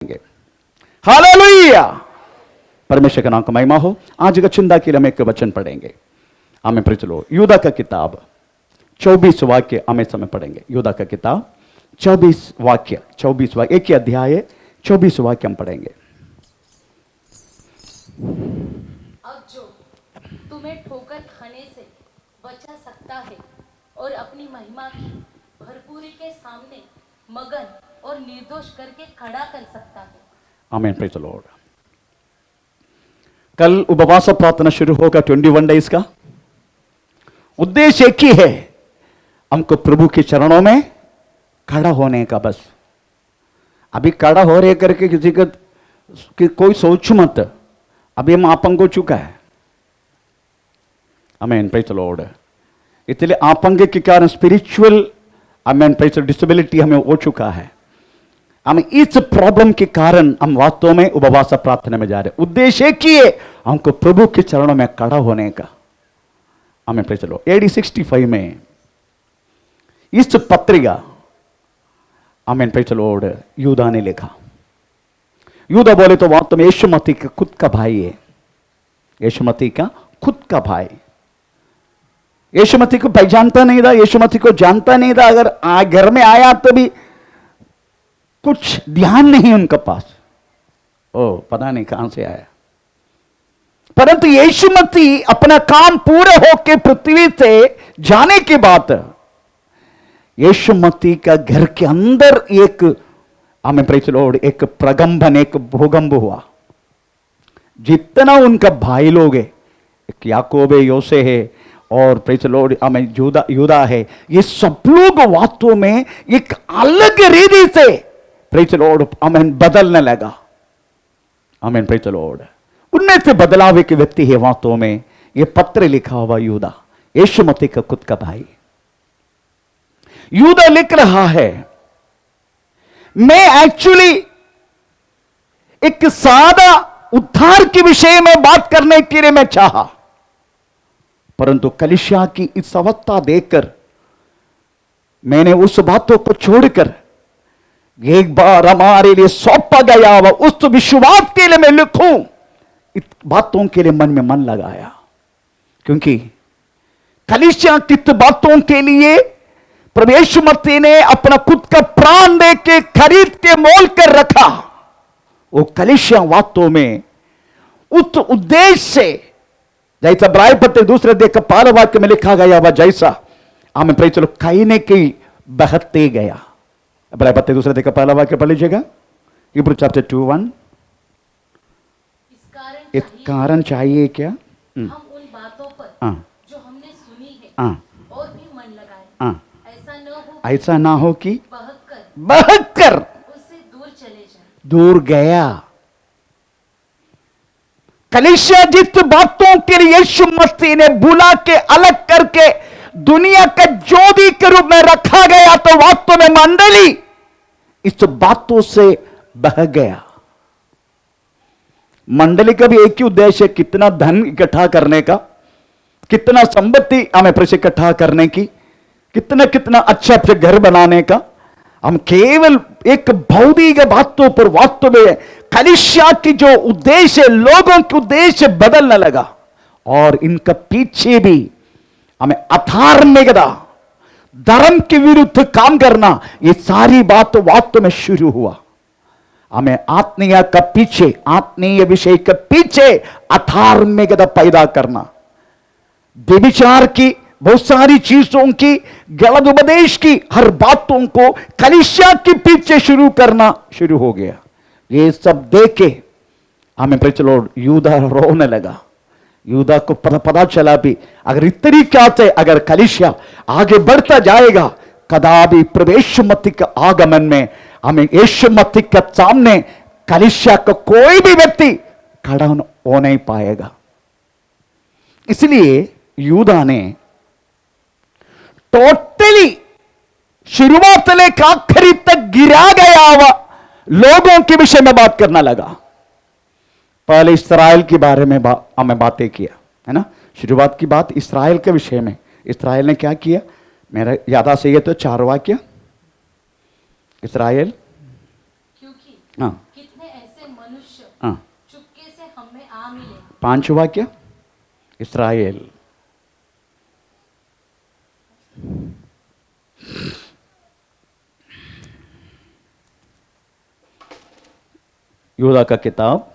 Hallelujah. परमेश्वर का नाम का महिमा हो। आज का चिंता के लिए हम एक वचन पढ़ेंगे। हमें प्रेज़ लो। यूदा का किताब 24 वाक्य हमें समय पढ़ेंगे। यूदा का किताब 24 वाक्य एक ही अध्याय 24 वाक्य हम पढ़ेंगे। अब जो तुम्हें ठोकर खाने से बचा सकता है और अपनी महिमा की भरपूरी के सामने मगन और निर्दोष करके खड़ा कर सकता है। आमीन। Praise the Lord. कल उपवास प्रार्थना शुरू होगा 21 डेज का। उद्देश्य एक ही है, हमको प्रभु के चरणों में खड़ा होने का। बस अभी खड़ा हो रहे करके किसी का कि कोई सोच मत, अभी हम आपंग हो चुका है। आमीन। Praise the Lord. इसलिए आपंग के कारण स्पिरिचुअल आमीन प्रेज़ डिसेबिलिटी हमें हो चुका है। हम इस प्रॉब्लम के कारण हम वास्तव में उपवास प्रार्थना में जा रहे हैं। उद्देश्य एक ही है, हमको प्रभु के चरणों में खड़ा होने का। हमें प्रेज़ द लॉर्ड। AD 65 में इस पत्रिका आमीन प्रेज़ द लॉर्ड यूदा ने लिखा। यूदा बोले तो वास्तव में यीशु मसीह का खुद का भाई है। यीशु मसीह का खुद का भाई। यीशु मसीह को पहचानता नहीं था, यीशु मसीह को जानता नहीं था। अगर घर में आया तो भी कुछ ध्यान नहीं उनके पास। ओ पता नहीं कहां से आया। परंतु यीशु मसीह अपना काम पूरे होकर पृथ्वी से जाने के बाद यीशु मसीह का घर के अंदर एक हमें प्रेज़ द लॉर्ड एक प्रगंभन, एक भूकंप हुआ। जितना उनका भाई लोग है, एक याकूब है, योसे है और प्रेज़ द लॉर्ड हमें यूदा है, ये सब लोग वास्तव में एक अलग रीति से प्रेज़ द लॉर्ड हमें बदलने लगा। आमीन। Praise the Lord. उनमें से बदलाव एक व्यक्ति है वास्तव में, ये पत्र लिखा हुआ यूदा, यीशु मसीह का खुद का भाई। यूदा लिख रहा है, मैं एक्चुअली एक सादा उद्धार के विषय में बात करने के लिए मैं चाहा, परंतु कलीसिया की इस अवस्था देखकर मैंने उस बातों को छोड़कर एक बार हमारे लिए सौंपा गया हुआ उस विश्वास के लिए मैं लिखूं, इस बातों के लिए मन में मन लगाया। क्योंकि कलीसिया किस बातों के लिए प्रभु यीशु मसीह ने अपना खुद का प्राण दे के खरीद के मोल कर रखा, वो कलीसिया वास्तव में उस उद्देश्य से, जैसा इब्रानी पत्र दूसरे अध्याय का 12 वाक्य में लिखा गया वह जैसा हमें प्रेज़ द लॉर्ड कहने की बहते गया। इब्रानी पत्र दूसरे अध्याय का 1 वाक्य पढ़ लीजिएगा। Hebrew chapter 2:1। इस कारण चाहिए क्या हम उन बातों पर जो हमने सुनी है और भी मन लगाए, ऐसा ना हो कि बहकर उससे दूर चले जाए। दूर गया। कलीसिया जिस बातों के लिए यीशु मसीह ने बुला के अलग करके दुनिया का ज्योति के रूप में रखा गया, तो वास्तव में मंडली इस बातों से बह गया। मंडली का भी एक ही उद्देश्य है, कितना धन इकट्ठा करने का, कितना संपत्ति हमें प्रेस इकट्ठा करने की, कितना कितना अच्छा अच्छा घर बनाने का। हम केवल एक भौतिक बातों पर वास्तव में कलीसिया की जो उद्देश्य, लोगों के उद्देश्य बदलने लगा। और इनका पीछे भी हमें अधार्मिकता, धर्म के विरुद्ध काम करना, ये सारी बात वास्तव में शुरू हुआ। हमें आत्मीय का पीछे, आत्मीय विषय के पीछे अधार्मिकता पैदा करना, व्यभिचार की, बहुत सारी चीजों की, गलत उपदेश की, हर बातों को कलीसिया के पीछे शुरू करना शुरू हो गया। ये सब देखे हमें प्रेज़ द लॉर्ड यूदा रोने लगा। यूदा को पता चला भी अगर इतनी क्या से अगर कलीसिया आगे बढ़ता जाएगा, कदापि प्रभु यीशु मसीह के आगमन में हमें यीशु मसीह के सामने कलीसिया का कोई भी व्यक्ति खड़ा हो नहीं पाएगा। इसलिए यूदा ने टोटली शुरुआत से लेकर आखिरी तक गिरा गया हुआ लोगों के विषय में बात करना लगा। पहले इस्राएल के बारे में हमें बातें किया है ना। शुरुआत की बात इस्राएल के विषय में, इस्राएल ने क्या किया, मेरा याद से ये तो 4 वाक्य। इस्राएल क्योंकि हाँ कितने हाँ, चुपके से हम में आ मिले। 5 वाक्य इस्राएल। यूदा का किताब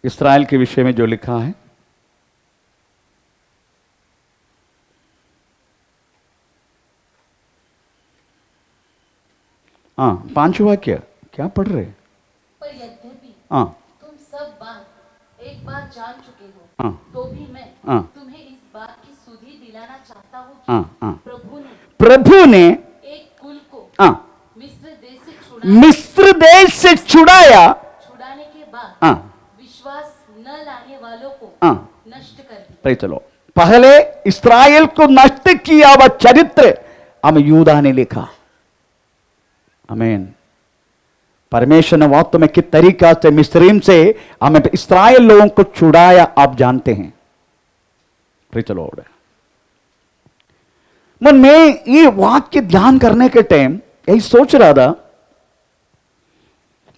इस्राएल के विषय में जो लिखा है, हाँ 5 वाक्य क्या पढ़ रहे? पर यद्यपि हाँ तुम सब बात एक बार जान चुके हो, हाँ तो भी मैं हाँ तुम्हें इस बात की सुधि दिलाना चाहता हूँ कि हाँ हाँ, प्रभु ने एक कुल को हाँ मिस्र देश से छुड़ाने के बाद हाँ विश्वास न लाने वालों को हाँ, नष्ट कर दिया। भाई चलो, पहले इस्राएल को नष्ट किया वह चरित्र हम यूदा ने लिखा। आमीन। परमेश्वर ने वास्तव में किस तरीका से मिस्रीम से हमें इस्राएल लोगों को छुड़ाया आप जानते हैं। चलो, मन में ये वाक्य ध्यान करने के टाइम यही सोच रहा था,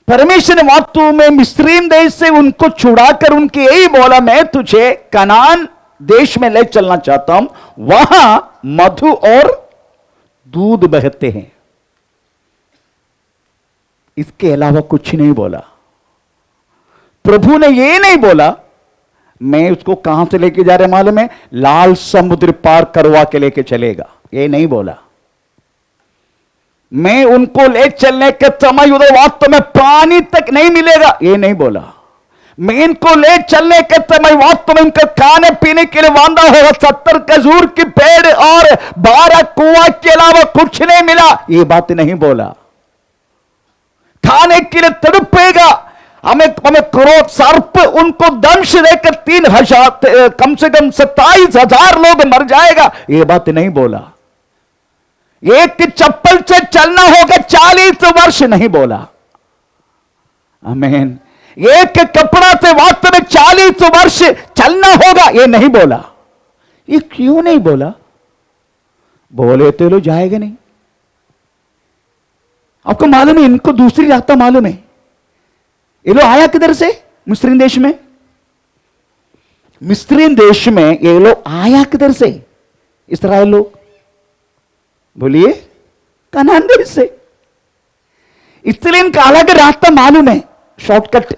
परमेश्वर ने वास्तव में मिस्रीम देश से उनको छुड़ाकर उनके यही बोला, मैं तुझे कनान देश में ले चलना चाहता हूं, वहां मधु और दूध बहते हैं। इसके अलावा कुछ नहीं बोला। प्रभु ने यह नहीं बोला मैं उसको कहां से लेके जा रहे मालूम है, लाल समुद्र पार करवा के लेके चलेगा, ये नहीं बोला। मैं उनको ले चलने के समय उधर वास्तव में पानी तक नहीं मिलेगा, ये नहीं बोला। मैं इनको ले चलने के समय वास्तव में इनके खाने पीने के लिए वांदा होगा, 70 खजूर की पेड़ और 12 कुआं के अलावा कुछ नहीं मिला, ये बात नहीं बोला। खाने के लिए तड़पेगा, हमें क्रोध सर्प उनको दंश देकर 3,000 कम से कम 27,000 लोग मर जाएगा, ये बात नहीं बोला। एक चप्पल से चलना होगा 40 वर्ष, नहीं बोला। आमीन। एक कपड़ा से वास्तव में 40 वर्ष चलना होगा, ये नहीं बोला। ये क्यों नहीं बोला? बोले तो लो जाएगा नहीं। आपको मालूम है इनको दूसरी रास्ता मालूम है। ये लोग आया किधर से? मिस्रीन देश में। मिस्रीन देश में ये लोग आया किधर से? इस्राएल लोग, बोलिए कनान देश से। इसलिए इनका अलग रास्ता मालूम है, शॉर्टकट।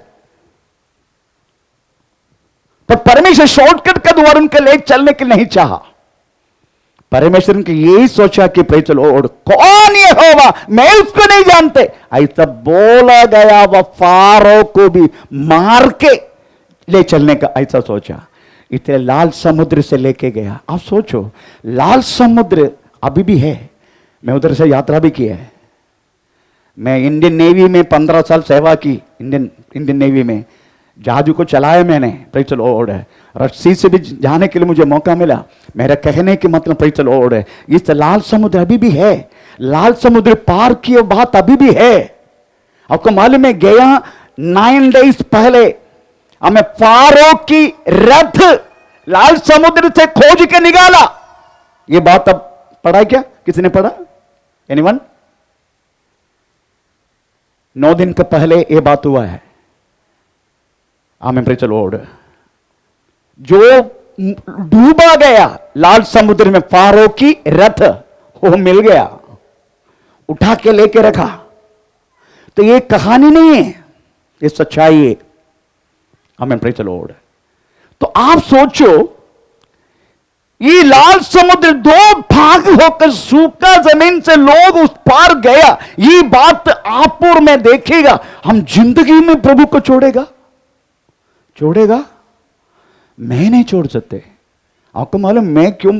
पर परमेश्वर शॉर्टकट का द्वारा उनके ले चलने के नहीं चाहा। परमेश्वर ने यही सोचा कि भाई चलो, और कौन ये होगा, मैं उसको नहीं जानते, ऐसा बोला गया। वह फारो को भी मार के ले चलने का ऐसा सोचा, इसलिए लाल समुद्र से लेके गया। आप सोचो, लाल समुद्र अभी भी है। मैं उधर से यात्रा भी किया है। मैं इंडियन नेवी में 15 साल सेवा की। इंडियन नेवी में जहाज को चलाया मैंने। Praise the Lord. रस्सी से भी जाने के लिए मुझे मौका मिला। मेरा कहने के मतलब प्रेज़ द लॉर्ड है, इस लाल समुद्र अभी भी है। लाल समुद्र पार की बात अभी भी है। आपको मालूम है, गया 9 डेज पहले हमें फारो की रथ लाल समुद्र से खोज के निकाला। ये बात अब पढ़ा क्या? किसने पढ़ा? एनीवन? 9 दिन के पहले ये बात हुआ है। आमीन। Praise the Lord. जो डूबा गया लाल समुद्र में फारो की रथ, वो मिल गया, उठा के लेके रखा। तो ये कहानी नहीं है, ये सच्चाई है। आमीन। Praise the Lord. तो आप सोचो, ये लाल समुद्र 2 भाग होकर सूखा जमीन से लोग उस पार गया। ये बात आप और मैं देखेगा, हम जिंदगी में प्रभु को छोड़ेगा? मैं नहीं छोड़ सकते। आपको मालूम मैं क्यों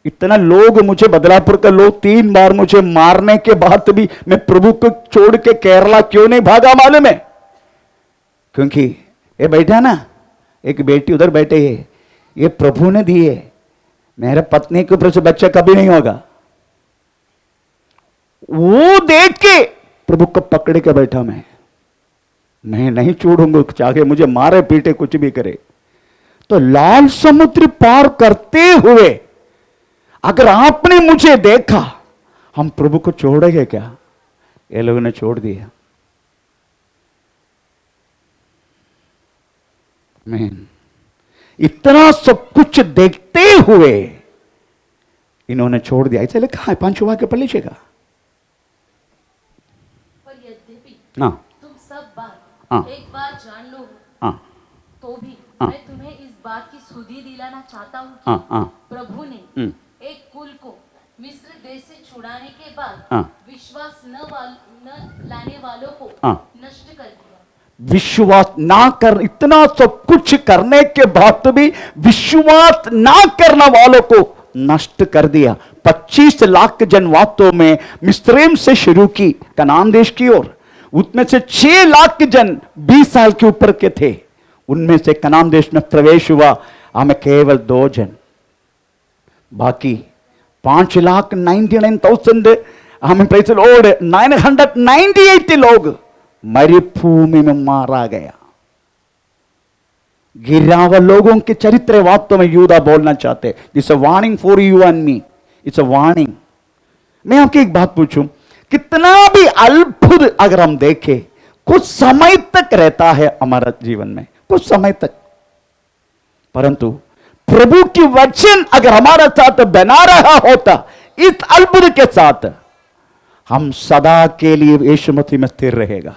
इतना, लोग मुझे, बदलापुर का लोग 3 बार मुझे मारने के बाद भी मैं प्रभु को छोड़ के केरला क्यों नहीं भागा मालूम है? क्योंकि ये बैठा ना, एक बेटी उधर बैठे है, ये प्रभु ने दी है। मेरे पत्नी के ऊपर से बच्चा कभी नहीं होगा। वो देख के प्रभु को पकड़ के बैठा मैं नहीं छोड़ूंगा, चाहे मुझे मारे पीटे कुछ भी करे। तो लाल समुद्र पार करते हुए अगर आपने मुझे देखा, हम प्रभु को छोड़ेंगे क्या? ये लोगों ने छोड़ दिया। मैन, इतना सब कुछ देखते हुए इन्होंने छोड़ दिया। ऐसे लिखा है 5 वाक्य पढ़ लीजिएगा। पर यद्यपि हाँ तुम सब बात हाँ एक बार जान लो हाँ तो भी हाँ। मैं तुम्हें इस बात की सुधि दिलाना चाहता हूँ कि हाँ हाँ प्रभु ने हम्म, एक कुल को मिस्र देश से छुड़ाने के बाद हाँ। विश्वास न लाने वालों को हाँ। नष्ट कर दिया। विश्वास ना कर, इतना सब कुछ करने के बाद भी विश्वास ना करने वालों को नष्ट कर दिया। 25 लाख जन वास्तव में मिस्रैम से शुरू की कनान देश की ओर, उसमें से 6 लाख जन 20 साल के ऊपर के थे, उनमें से कनान देश में प्रवेश हुआ हमें केवल 2 जन। बाकी 5,99,000 हमें प्रेज़ द लॉर्ड 998 लोग मरुभूमि में मारा गया। गिराव लोगों के चरित्र वास्तव में यूदा बोलना चाहते। It's a warning for you and me, it's a warning. मैं आपकी एक बात पूछूं, कितना भी अद्भुत अगर हम देखें, कुछ समय तक रहता है हमारा जीवन में, कुछ समय तक, परंतु प्रभु की वचन अगर हमारे साथ बना रहा होता इस अद्भुत के साथ, हम सदा के लिए यीशु मसीह में स्थिर रहेगा।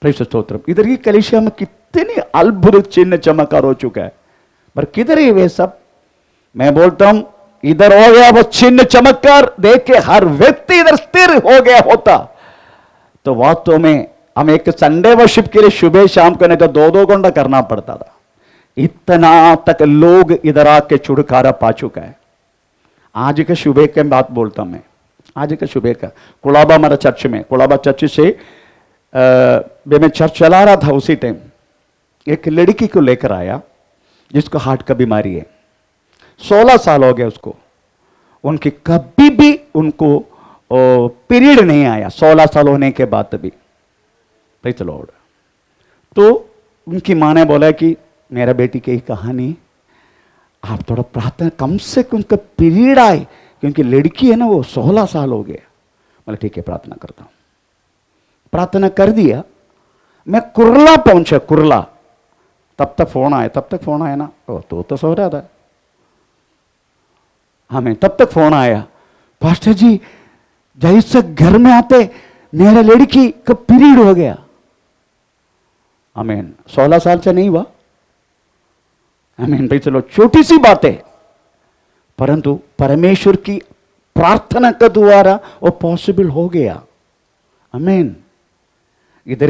प्रेषित स्तोत्र। इधर की कलीसिया में कितनी अद्भुत चिन्ह चमत्कार हो चुका है, पर किधर है वे सब? मैं बोलता हूं इधर हो गया वो चिन्ह चमत्कार देख के हर व्यक्ति इधर स्थिर हो गया होता, तो वास्तव में हम एक संडे वर्शिप के लिए सुबह शाम को नहीं तो 2-2 घंटा करना पड़ता था। इतना तक लोग इधर आके छुटकारा पा चुका है। आज के सुबह के बात बोलता मैं, आज के सुबह का कुलाबा हमारा चर्च में, कुलाबा चर्च से मैं चर्च चला रहा था, उसी टाइम एक लड़की को लेकर आया जिसको हार्ट का बीमारी है। 16 साल हो गए उसको, उनकी कभी भी उनको पीरियड नहीं आया 16 साल होने के बाद भी। Praise the Lord. तो उनकी माँ ने बोला कि मेरा बेटी की कहानी, आप थोड़ा प्रार्थना, कम से कम उनका पीरियड आए, क्योंकि लड़की है ना वो 16 साल हो गए। मतलब ठीक है प्रार्थना करता हूं। प्रार्थना कर दिया, मैं कुरला पहुंचा, कुरला, तब तक फोन आया ना, तो सो रहा था हमें, तब तक फोन आया, पास्टर जी जैसे घर में आते मेरा लड़की का पीरियड हो गया। आमीन। 16 साल से नहीं हुआ, आमीन भाई। चलो छोटी सी बात है, परंतु परमेश्वर की प्रार्थना के द्वारा वो पॉसिबल हो गया। आमीन। इधर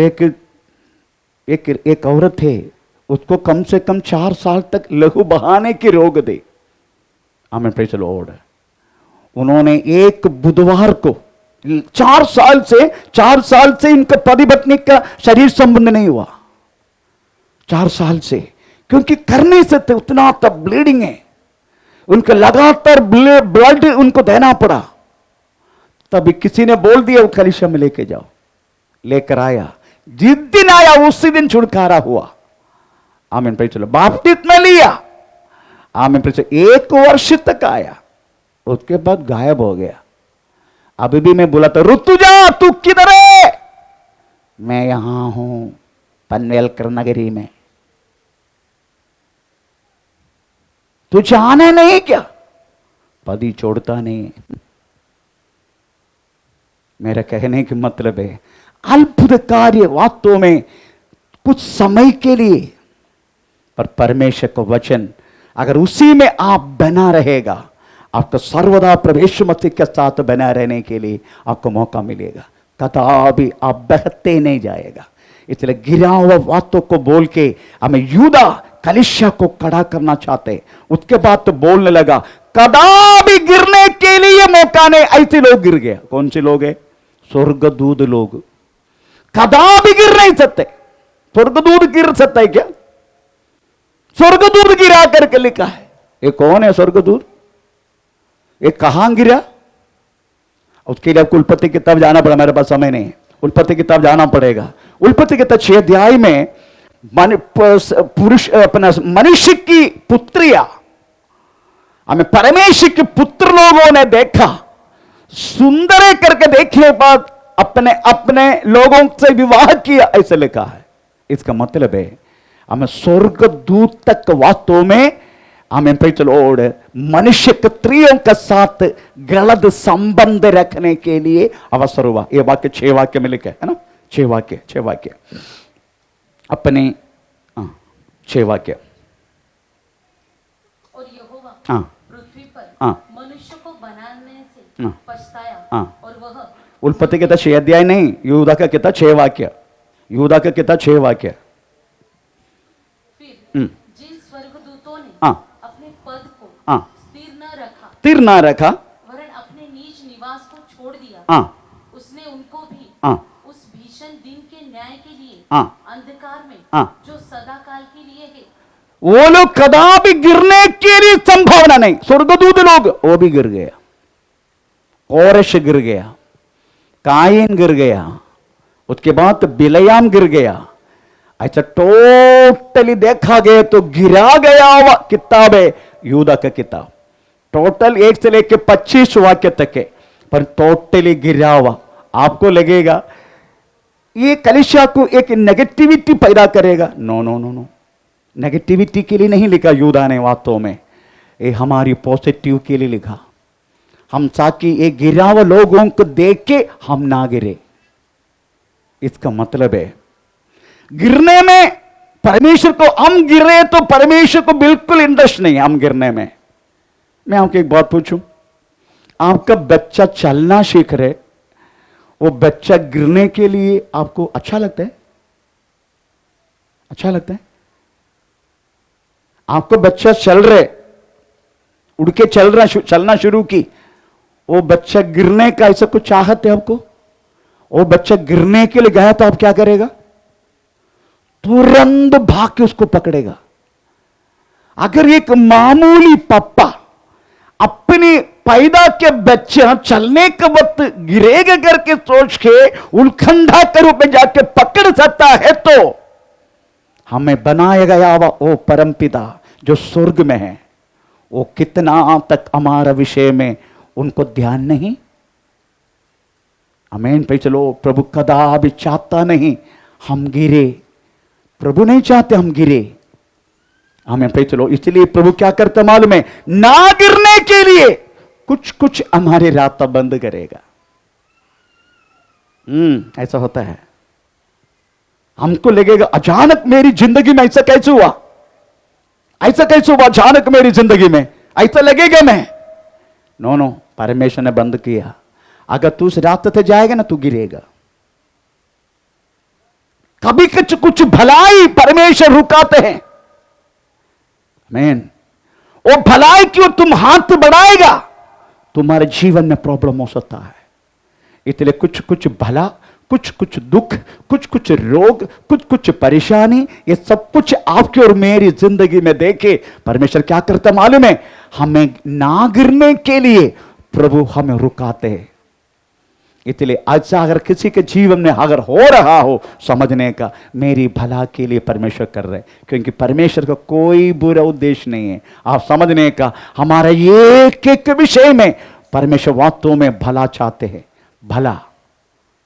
एक औरत है, उसको कम से कम 4 साल तक लहू बहाने की रोग थे। आमीन प्रेज़ द लॉर्ड। उन्होंने एक बुधवार को 4 साल से इनका पति पत्नी का शरीर संबंध नहीं हुआ, 4 साल से, क्योंकि करने से उतना तब ब्लीडिंग है, उनको लगातार ब्लड उनको देना पड़ा। तभी किसी ने बोल दिया वो कलीसिया में लेके जाओ, लेकर आया। जिस दिन आया उसी दिन छुटकारा हुआ। आमीन प्रेज़ द लॉर्ड। बपतिस्मा लिया, आमीन प्रेज़ द लॉर्ड। 1 वर्ष तक आया, उसके बाद गायब हो गया। अभी भी मैं बोला था, ऋतुजा तू किधर है? मैं यहां हूं पनवेलकर नगरी में, तू जाना नहीं क्या? पति छोड़ता नहीं। मेरा कहने की मतलब है अद्भुत कार्य वास्तव में कुछ समय के लिए, पर परमेश्वर का वचन अगर उसी में आप बना रहेगा, आपको सर्वदा प्रवेश मसीह के साथ बना रहने के लिए आपको मौका मिलेगा। कदापि आप बहते नहीं जाएगा। इसलिए गिरा हुआ बातों को बोल के हमें यूदा कलीसिया को खड़ा करना चाहते। उसके बाद तो बोलने लगा, कदापि गिरने के लिए मौका नहीं। ऐसे लोग गिर गए। कौन से लोग है? स्वर्गदूत लोग। कदापि गिर नहीं सकते। स्वर्गदूत गिर सकता है क्या? स्वर्गदूत गिरा करके लिखा है। ये कौन है स्वर्गदूत? ये कहां गिरा? उसके लिए आपको उत्पत्ति किताब जाना पड़ा, मेरे पास समय नहीं है। उत्पत्ति किताब जाना पड़ेगा। उत्पत्ति किताब 6 अध्याय में पुरुष अपना मनुष्य की पुत्रिया, हमें परमेश्वर के पुत्र लोगों ने देखा, सुंदर करके देखने के बाद अपने अपने लोगों से विवाह किया, ऐसे लिखा है। इसका मतलब है हमें स्वर्ग दूत तक वास्तव में हमें चलो मनुष्य स्त्रियों के साथ गलत संबंध रखने के लिए अवसर हुआ। ये वाक्य 6 वाक्य में लिखा है ना, 6 वाक्य अपने 6 वाक्य। और यहोवा हाँ पृथ्वी पर हाँ मनुष्य को बनाने से हाँ पछताया हाँ। और वह उत्पत्ति के 6 अध्याय नहीं, यहूदा का किताब 6 वाक्य, यहूदा का किताब 6 वाक्य। फिर जिन स्वर्गदूतों ने हाँ अपने पद को हाँ स्थिर न रखा वरन अपने नीच निवास को छोड़ दिया, हाँ उसने उनको भी हाँ उस भीषण दिन के न्याय के लिए हाँ अंधकार में हाँ जो सदा काल के लिए है, वो लोग कदापि गिरने के लिए संभावना नहीं। स्वर्गदूत लोग वो भी गिर गया, कोरेश गिर गया, कायन गिर गया, उसके बाद बिलयाम गिर गया। ऐसा टोटली देखा गया तो गिरा गया हुआ किताब है यहूदा का किताब। टोटल 1 से लेकर 25 वाक्य तक है, पर टोटली गिरा हुआ। आपको लगेगा ये कलीसिया को एक नेगेटिविटी पैदा करेगा, no no no no, negativity के लिए नहीं लिखा यहूदा ने, वास्तव में ये हमारी पॉजिटिव के लिए लिखा। हम ताकि ये गिरा हुआ लोगों को देख के हम ना गिरे। इसका मतलब है गिरने में परमेश्वर को, हम गिरे तो परमेश्वर को बिल्कुल इंटरेस्ट नहीं है हम गिरने में। मैं आपको एक बात पूछूं, आपका बच्चा चलना सीख रहे, वो बच्चा गिरने के लिए आपको अच्छा लगता है? अच्छा लगता है? आपको बच्चा चल रहे, उड़ के चलना शुरू की, वो बच्चा गिरने का ऐसा कुछ चाहत है आपको? वो बच्चा गिरने के लिए गया तो आप क्या करेगा? तुरंत भाग के उसको पकड़ेगा। अगर एक मामूली पप्पा अपने पैदा के बच्चा चलने के वक्त गिरेगा करके सोच के उलखंडा के रूप में जाके पकड़ सकता है, तो हमें बनाया गया वो परमपिता जो स्वर्ग में है, वो कितना तक हमारा विषय में उनको ध्यान नहीं। आमीन। पे चलो, प्रभु कदापि चाहता नहीं हम गिरे, प्रभु नहीं चाहते हम गिरे। हमें पे चलो, इसलिए प्रभु क्या करता मालूम है, ना गिरने के लिए कुछ कुछ हमारे रास्ता बंद करेगा। ऐसा होता है। हमको लगेगा अचानक मेरी जिंदगी में ऐसा कैसे हुआ, ऐसा कैसे हुआ अचानक मेरी जिंदगी में, ऐसा लगेगा मैं। नो नो, परमेश्वर ने बंद किया। अगर तू उस रास्ते से जाएगा ना, तू गिरेगा। कभी कुछ कुछ भलाई परमेश्वर रुकाते हैं। आमीन। वो भलाई की ओर तुम हाथ बढ़ाएगा, तुम्हारे जीवन में प्रॉब्लम हो सकता है। इसलिए कुछ कुछ भला, कुछ कुछ दुख, कुछ कुछ रोग, कुछ कुछ परेशानी, ये सब कुछ आपकी और मेरी जिंदगी में देखे परमेश्वर क्या करता मालूम है, हमें ना गिरने के लिए प्रभु हमें रुकाते हैं। इसलिए अच्छा अगर किसी के जीवन में अगर हो रहा हो, समझने का मेरी भला के लिए परमेश्वर कर रहे, क्योंकि परमेश्वर का कोई बुरा उद्देश्य नहीं है। आप समझने का, हमारा एक एक विषय में परमेश्वर वास्तव में भला चाहते हैं। भला,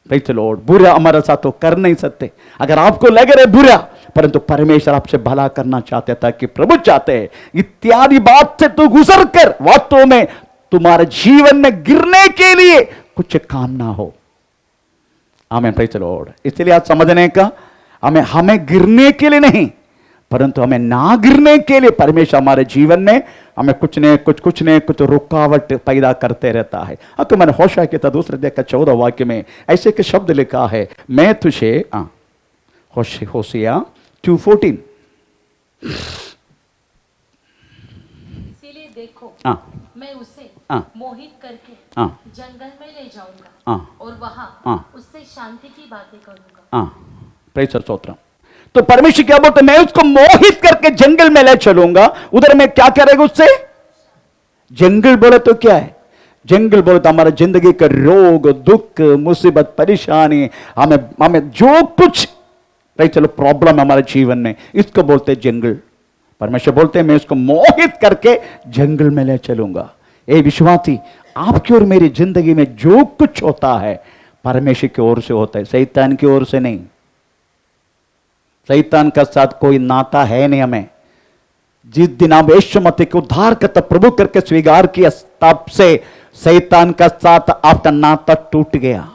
प्रेज़ द लॉर्ड। बुरा हमारे साथ तो कर नहीं सकते। अगर आपको लग रहा है बुरा, परंतु परमेश्वर आपसे भला करना चाहते हैं, ताकि प्रभु चाहते हैं इत्यादि बात से तो गुजर कर वास्तव में तुम्हारे जीवन में गिरने के लिए कुछ काम ना हो। आमीन, प्रेज़ द लॉर्ड। इसलिए आज समझने का, हमें गिरने के लिए नहीं, परंतु हमें ना गिरने के लिए परमेश्वर हमारे जीवन में हमें कुछ ने कुछ रुकावट पैदा करते रहता है। अब तो मैंने होशिया के दूसरे अध्याय का 14 वाक्य में ऐसे के शब्द लिखा है, मैं तुझे, होशिया 2:14, इसीलिए देखो मैं उसे मोहित करके जंगल में ले जाऊंगा और वहां उससे शांति की बातें करूंगा। प्रेज़ द स्तोत्र। तो परमेश्वर क्या बोलते, मैं उसको मोहित करके जंगल में ले चलूंगा। उधर में क्या करेगा उससे? जंगल बोले तो क्या है? जंगल बोले तो हमारा जिंदगी का रोग, दुख, मुसीबत, परेशानी, हमें जो कुछ भाई चलो प्रॉब्लम हमारे जीवन में, इसको बोलते हैं जंगल। परमेश्वर बोलते हैं मैं इसको मोहित करके जंगल में ले चलूंगा। ए विश्वासी, आपकी और मेरी जिंदगी में जो कुछ होता है परमेश्वर की ओर से होता है, शैतान की ओर से नहीं। शैतान का साथ कोई नाता है नहीं हमें। जिस दिन आप यीशु मसीह को उद्धार करता प्रभु करके स्वीकार किया, तब से शैतान का साथ आपका नाता टूट गया।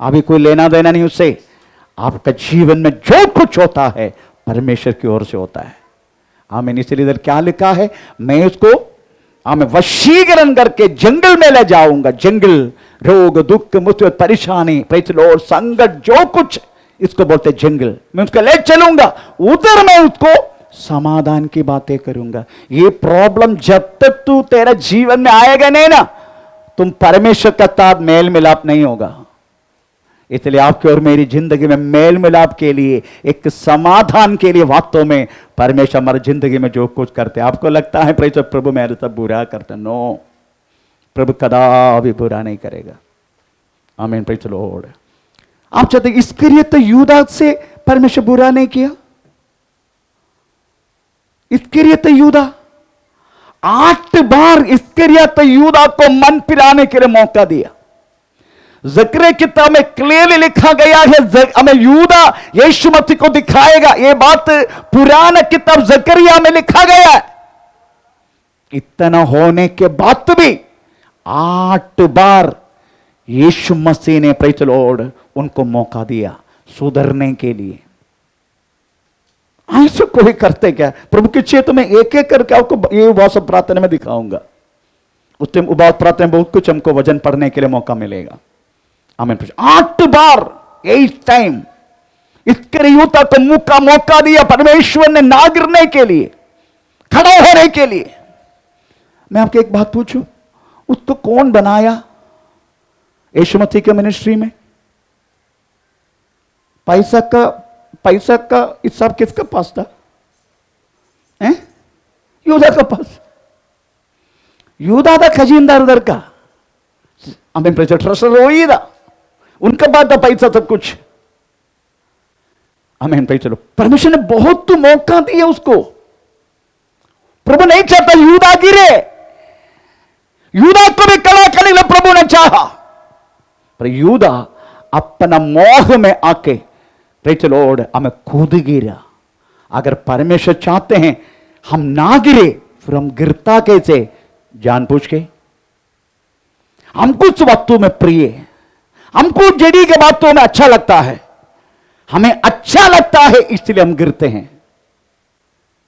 अभी कोई लेना देना नहीं उससे। आपका जीवन में जो कुछ होता है परमेश्वर की ओर से होता है। आमीन। इसलिए इधर क्या लिखा है, मैं उसको हमें वशीकरण करके जंगल में ले जाऊंगा। जंगल, रोग, दुख, मुसीबत, परेशानी, और संकट, जो कुछ, इसको बोलते जंगल। मैं उसको ले चलूंगा, उधर मैं उसको समाधान की बातें करूंगा। ये प्रॉब्लम जब तक तू तेरा जीवन में आएगा नहीं ना, तुम परमेश्वर का साथ मेल मिलाप नहीं होगा। इसलिए आपके और मेरी जिंदगी में मेल मिलाप के लिए, एक समाधान के लिए वास्तव में परमेश्वर हमारी जिंदगी में जो कुछ करते हैं। आपको लगता है प्रभु मेरे साथ बुरा करता? नो, प्रभु कदापि बुरा नहीं करेगा। आमीन। Praise the Lord. आप चाहते इसके लिए तो यूदा से परमेश्वर बुरा नहीं किया। इसके लिए तो यूदा 8 बार इसके लिए तो यूदा को मन पिलाने के लिए मौका दिया। ज़करिया किताब में क्लियरली लिखा गया है, हमें यूदा यीशु मसीह को दिखाएगा। यह बात पुराना किताब ज़करिया में लिखा गया है। इतना होने के बाद भी 8 बार यीशु मसीह ने, प्रेज़ द लॉर्ड, उनको मौका दिया सुधरने के लिए। ऐसे कोई करते क्या? प्रभु के क्षेत्र में एक एक करके आपको ये उपवास प्रार्थना में दिखाऊंगा। उस टाइम उपवास प्रार्थना में बहुत कुछ हमको वजन पढ़ने के लिए मौका मिलेगा। आमीन। 8 बार 8 टाइम इसके यूता को मौका दिया परमेश्वर ने ना गिरने के लिए, खड़ा होने के लिए। मैं आपको एक बात पूछूं, उसको कौन बनाया यीशु मसीह के मिनिस्ट्री में? पैसा का हिसाब किसका पास था? यूदा का पास। यूदा था खजीनदार उधर का। हमें ट्रेजर वही था, उनका पास था पैसा सब कुछ। हमें चलो, परमेश्वर ने बहुत तो मौका दिया उसको। प्रभु नहीं चाहता यूदा गिरे। यूदा को भी कला करने के लिए प्रभु ने चाहा, पर यूदा अपना मोह में आके, प्रेज़ द लॉर्ड, हमें खुद गिरा। अगर परमेश्वर चाहते हैं हम ना गिरे, फिर हम गिरता कैसे? जानबूझ के। हमको उस बातों में प्रिय, हमको जड़ी के बातों में अच्छा लगता है, हमें अच्छा लगता है, इसलिए हम गिरते हैं।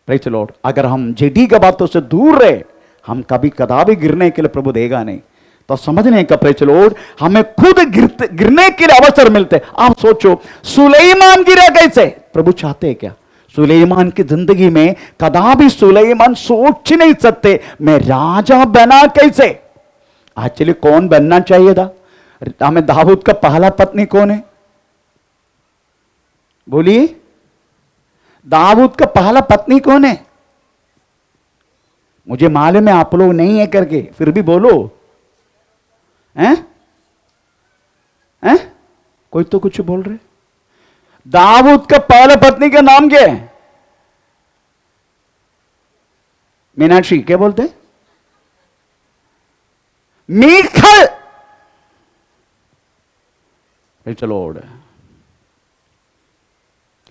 Praise the Lord. अगर हम जड़ी के बातों से दूर रहे, हम कभी कदापि गिरने के लिए प्रभु देगा नहीं। तो समझने का, प्रेज़ द लॉर्ड, हमें खुद गिरने के लिए अवसर मिलते। आप सोचो, सुलेमान गिरा कैसे? प्रभु चाहते हैं क्या? सुलेमान की जिंदगी में कदापि सुलेमान सोच नहीं सकते मैं राजा बना कैसे। एक्चुअली कौन बनना चाहिए था? हमें दाऊद का पहला पत्नी कौन है? बोलिए, दाऊद का पहला पत्नी कौन है? मुझे मालूम है आप लोग नहीं है करके, फिर भी बोलो। हैं? कोई तो कुछ बोल रहे। दाऊद का पहला पत्नी का नाम क्या है? मीनाक्षी, क्या बोलते हैं? मीखल। चलो,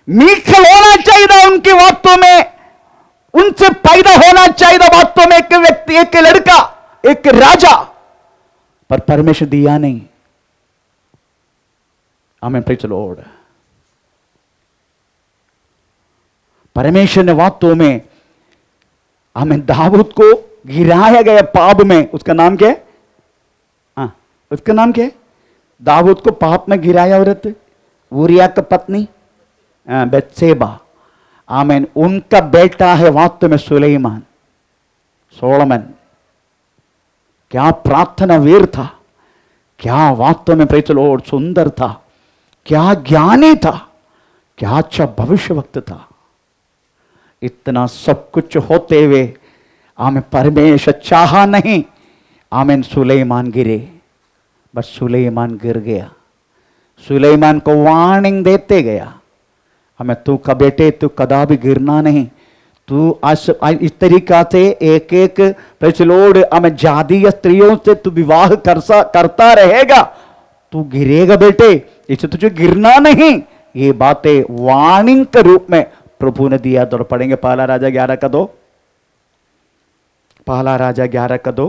मीखल होना चाहिए उनकी बातों में, उनसे पैदा होना चाहिए वास्तव में एक व्यक्ति, एक लड़का, एक राजा, पर परमेश्वर दिया नहीं। आमीन। Praise the Lord. परमेश्वर ने वास्तव में हमें दाऊद को गिराया गया पाप में। उसका नाम क्या है? उसका नाम क्या है? दाऊद को पाप में गिराया औरत ऊरिया का पत्नी बत्शेबा। आमीन। उनका बेटा है वास्तव में सुलेमान, सोलोमन। क्या प्रार्थना वीर था, क्या वास्तव में, प्रेज़ द लॉर्ड, सुंदर था, क्या ज्ञानी था, क्या अच्छा भविष्यवक्ता था। इतना सब कुछ होते हुए हमें परमेश्वर चाहा नहीं। आमीन। सुलेमान गिरे, बस सुलेमान गिर गया। सुलेमान को वार्निंग देते गया, हमें तू का बेटे तू कदा भी गिरना नहीं। तू इस तरीका से एक एक प्रचलोड हमें जातीय स्त्रियों से तू विवाह करता रहेगा, तू गिरेगा बेटे, इसे तुझे गिरना नहीं। ये बातें वार्निंग के रूप में प्रभु ने दिया। तो पढ़ेंगे पहला राजा 11 का 2, पहला राजा 11 का 2।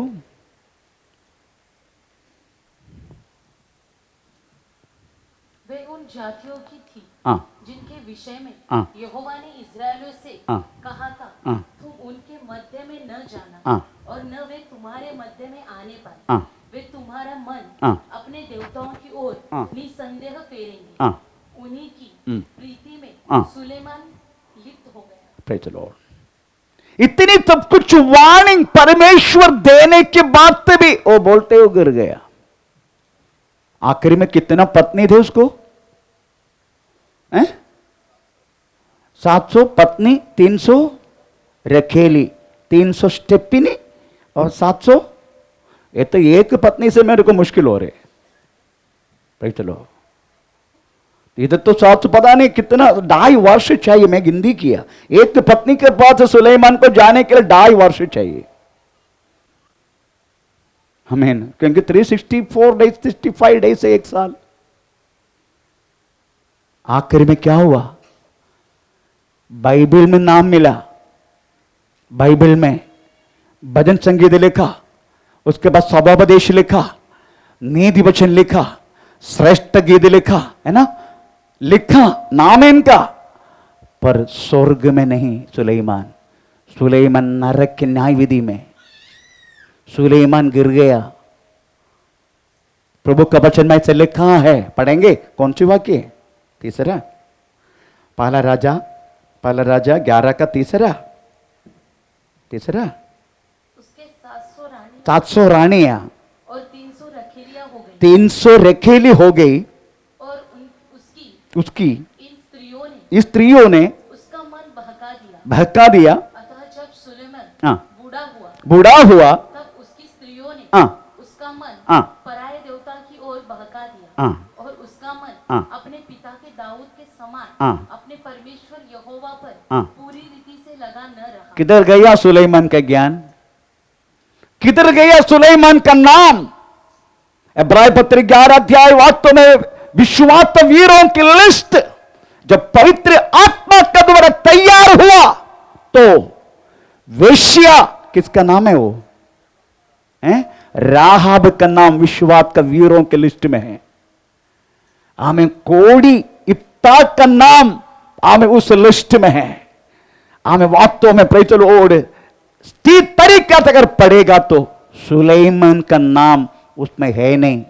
वे उन जातियों की थी हाँ जिनके विषय में हाँ। यहोवा ने इस्राएलियों से हाँ। कहा था, हाँ। तुम उनके मध्य में न जाना हाँ। और न वे तुम्हारे मध्य में आने पाए। हाँ। वे तुम्हारा मन हाँ। अपने देवताओं की ओर हाँ। निसंदेह फेरेंगे। हाँ। उन्हीं की प्रीति में हाँ। सुलेमान लिप्त हो गया। Praise the Lord. इतनी सब कुछ वार्निंग परमेश्वर देने के बाद से भी वो बोलते हुए गिर गया। आखिर में कितना पत्नी थे उसको? 700 पत्नी, 300 रखेली, 300 स्टेपिनी और 700। ये तो एक पत्नी से मेरे को मुश्किल हो रहे। भाई चलो, इधर तो 700 पता नहीं कितना, 2.5 वर्ष चाहिए। मैं गिनती किया, एक पत्नी के पास सुलेमान को जाने के लिए 2.5 वर्ष चाहिए हमें, क्योंकि 364 डेज 65 डेज से 1 साल। आखिर में क्या हुआ? बाइबल में नाम मिला, बाइबल में भजन संगीत लिखा, उसके बाद सभापदेश लिखा, नीति वचन लिखा, श्रेष्ठ गीत लिखा, है ना, लिखा नाम है इनका, पर स्वर्ग में नहीं। सुलेमान नरक के न्याय विधि में सुलेमान गिर गया। प्रभु का वचन में से लिखा है, पढ़ेंगे कौन सी वाक्य? तीसरा, पहला राजा 11 का तीसरा। उसके 700 रानियां और 300 रखेलियां हो गई। 300 रखेली हो गई। और उसकी इन स्त्रियों ने उसका मन बहका दिया। अतः जब सुलेमान बूढ़ा हुआ तब उसकी स्त्रियों ने उसका मन पराये देवता की ओर बहका दिया। और उसका मन अपने पिता के दाऊद के समान अपने परमेश्वर यहोवा पर पूरी रीति से लगा न रहा। किधर गया सुलेमान का ज्ञान? किधर गया सुलेमान का नाम? इब्रानी पत्र 11 अध्याय वास्तव में विश्वास वीरों की लिस्ट जब पवित्र आत्मा का द्वारा तैयार हुआ तो वेश्या किसका नाम है? वो है राहाब का नाम विश्वास का वीरों के लिस्ट में है। हमें कोड़ी इफ्ता का नाम हमें उस लिस्ट में है। हमें वास्तव में प्रेज द लॉर्ड तरीका से अगर पढ़ेगा तो सुलेमान का नाम उसमें है नहीं।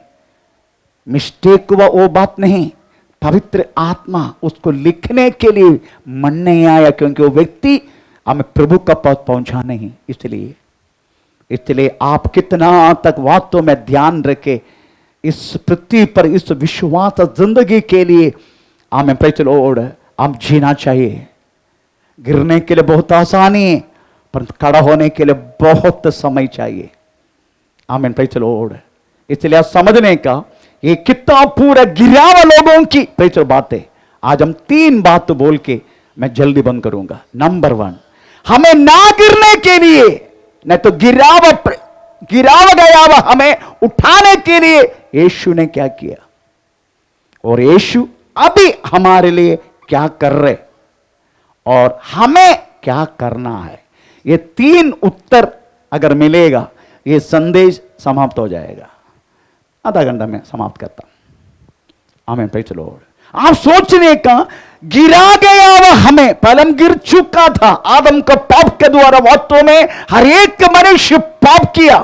मिस्टेक हुआ वो बात नहीं, पवित्र आत्मा उसको लिखने के लिए मन नहीं आया, क्योंकि वो व्यक्ति हमें प्रभु का पद पहुंचा नहीं। इसलिए आप कितना तक वास्तव में ध्यान रखे इस पृथ्वी पर इस विश्वास जिंदगी के लिए हमें प्रेज द लॉर्ड हम जीना चाहिए। गिरने के लिए बहुत आसानी है, पर खड़ा होने के लिए बहुत समय चाहिए। आमीन, प्रेज द लॉर्ड। इसलिए समझने का ये कितना पूरा गिरा हुआ लोगों की प्रेज बातें। आज हम 3 बात बोल के मैं जल्दी बंद करूंगा। नंबर 1, हमें ना गिरने के लिए, नहीं तो गिराव गया हुआ हमें उठाने के लिए यीशु ने क्या किया, और यीशु अभी हमारे लिए क्या कर रहे, और हमें क्या करना है। ये 3 उत्तर अगर मिलेगा ये संदेश समाप्त हो जाएगा। आधा घंटा में समाप्त करता हूं। आमीन, प्रेज द लॉर्ड। आप सोचने का, गिरा गया वह हमें, पहले हम गिर चुका था आदम का पाप के द्वारा। वास्तव में हर एक मनुष्य पाप किया।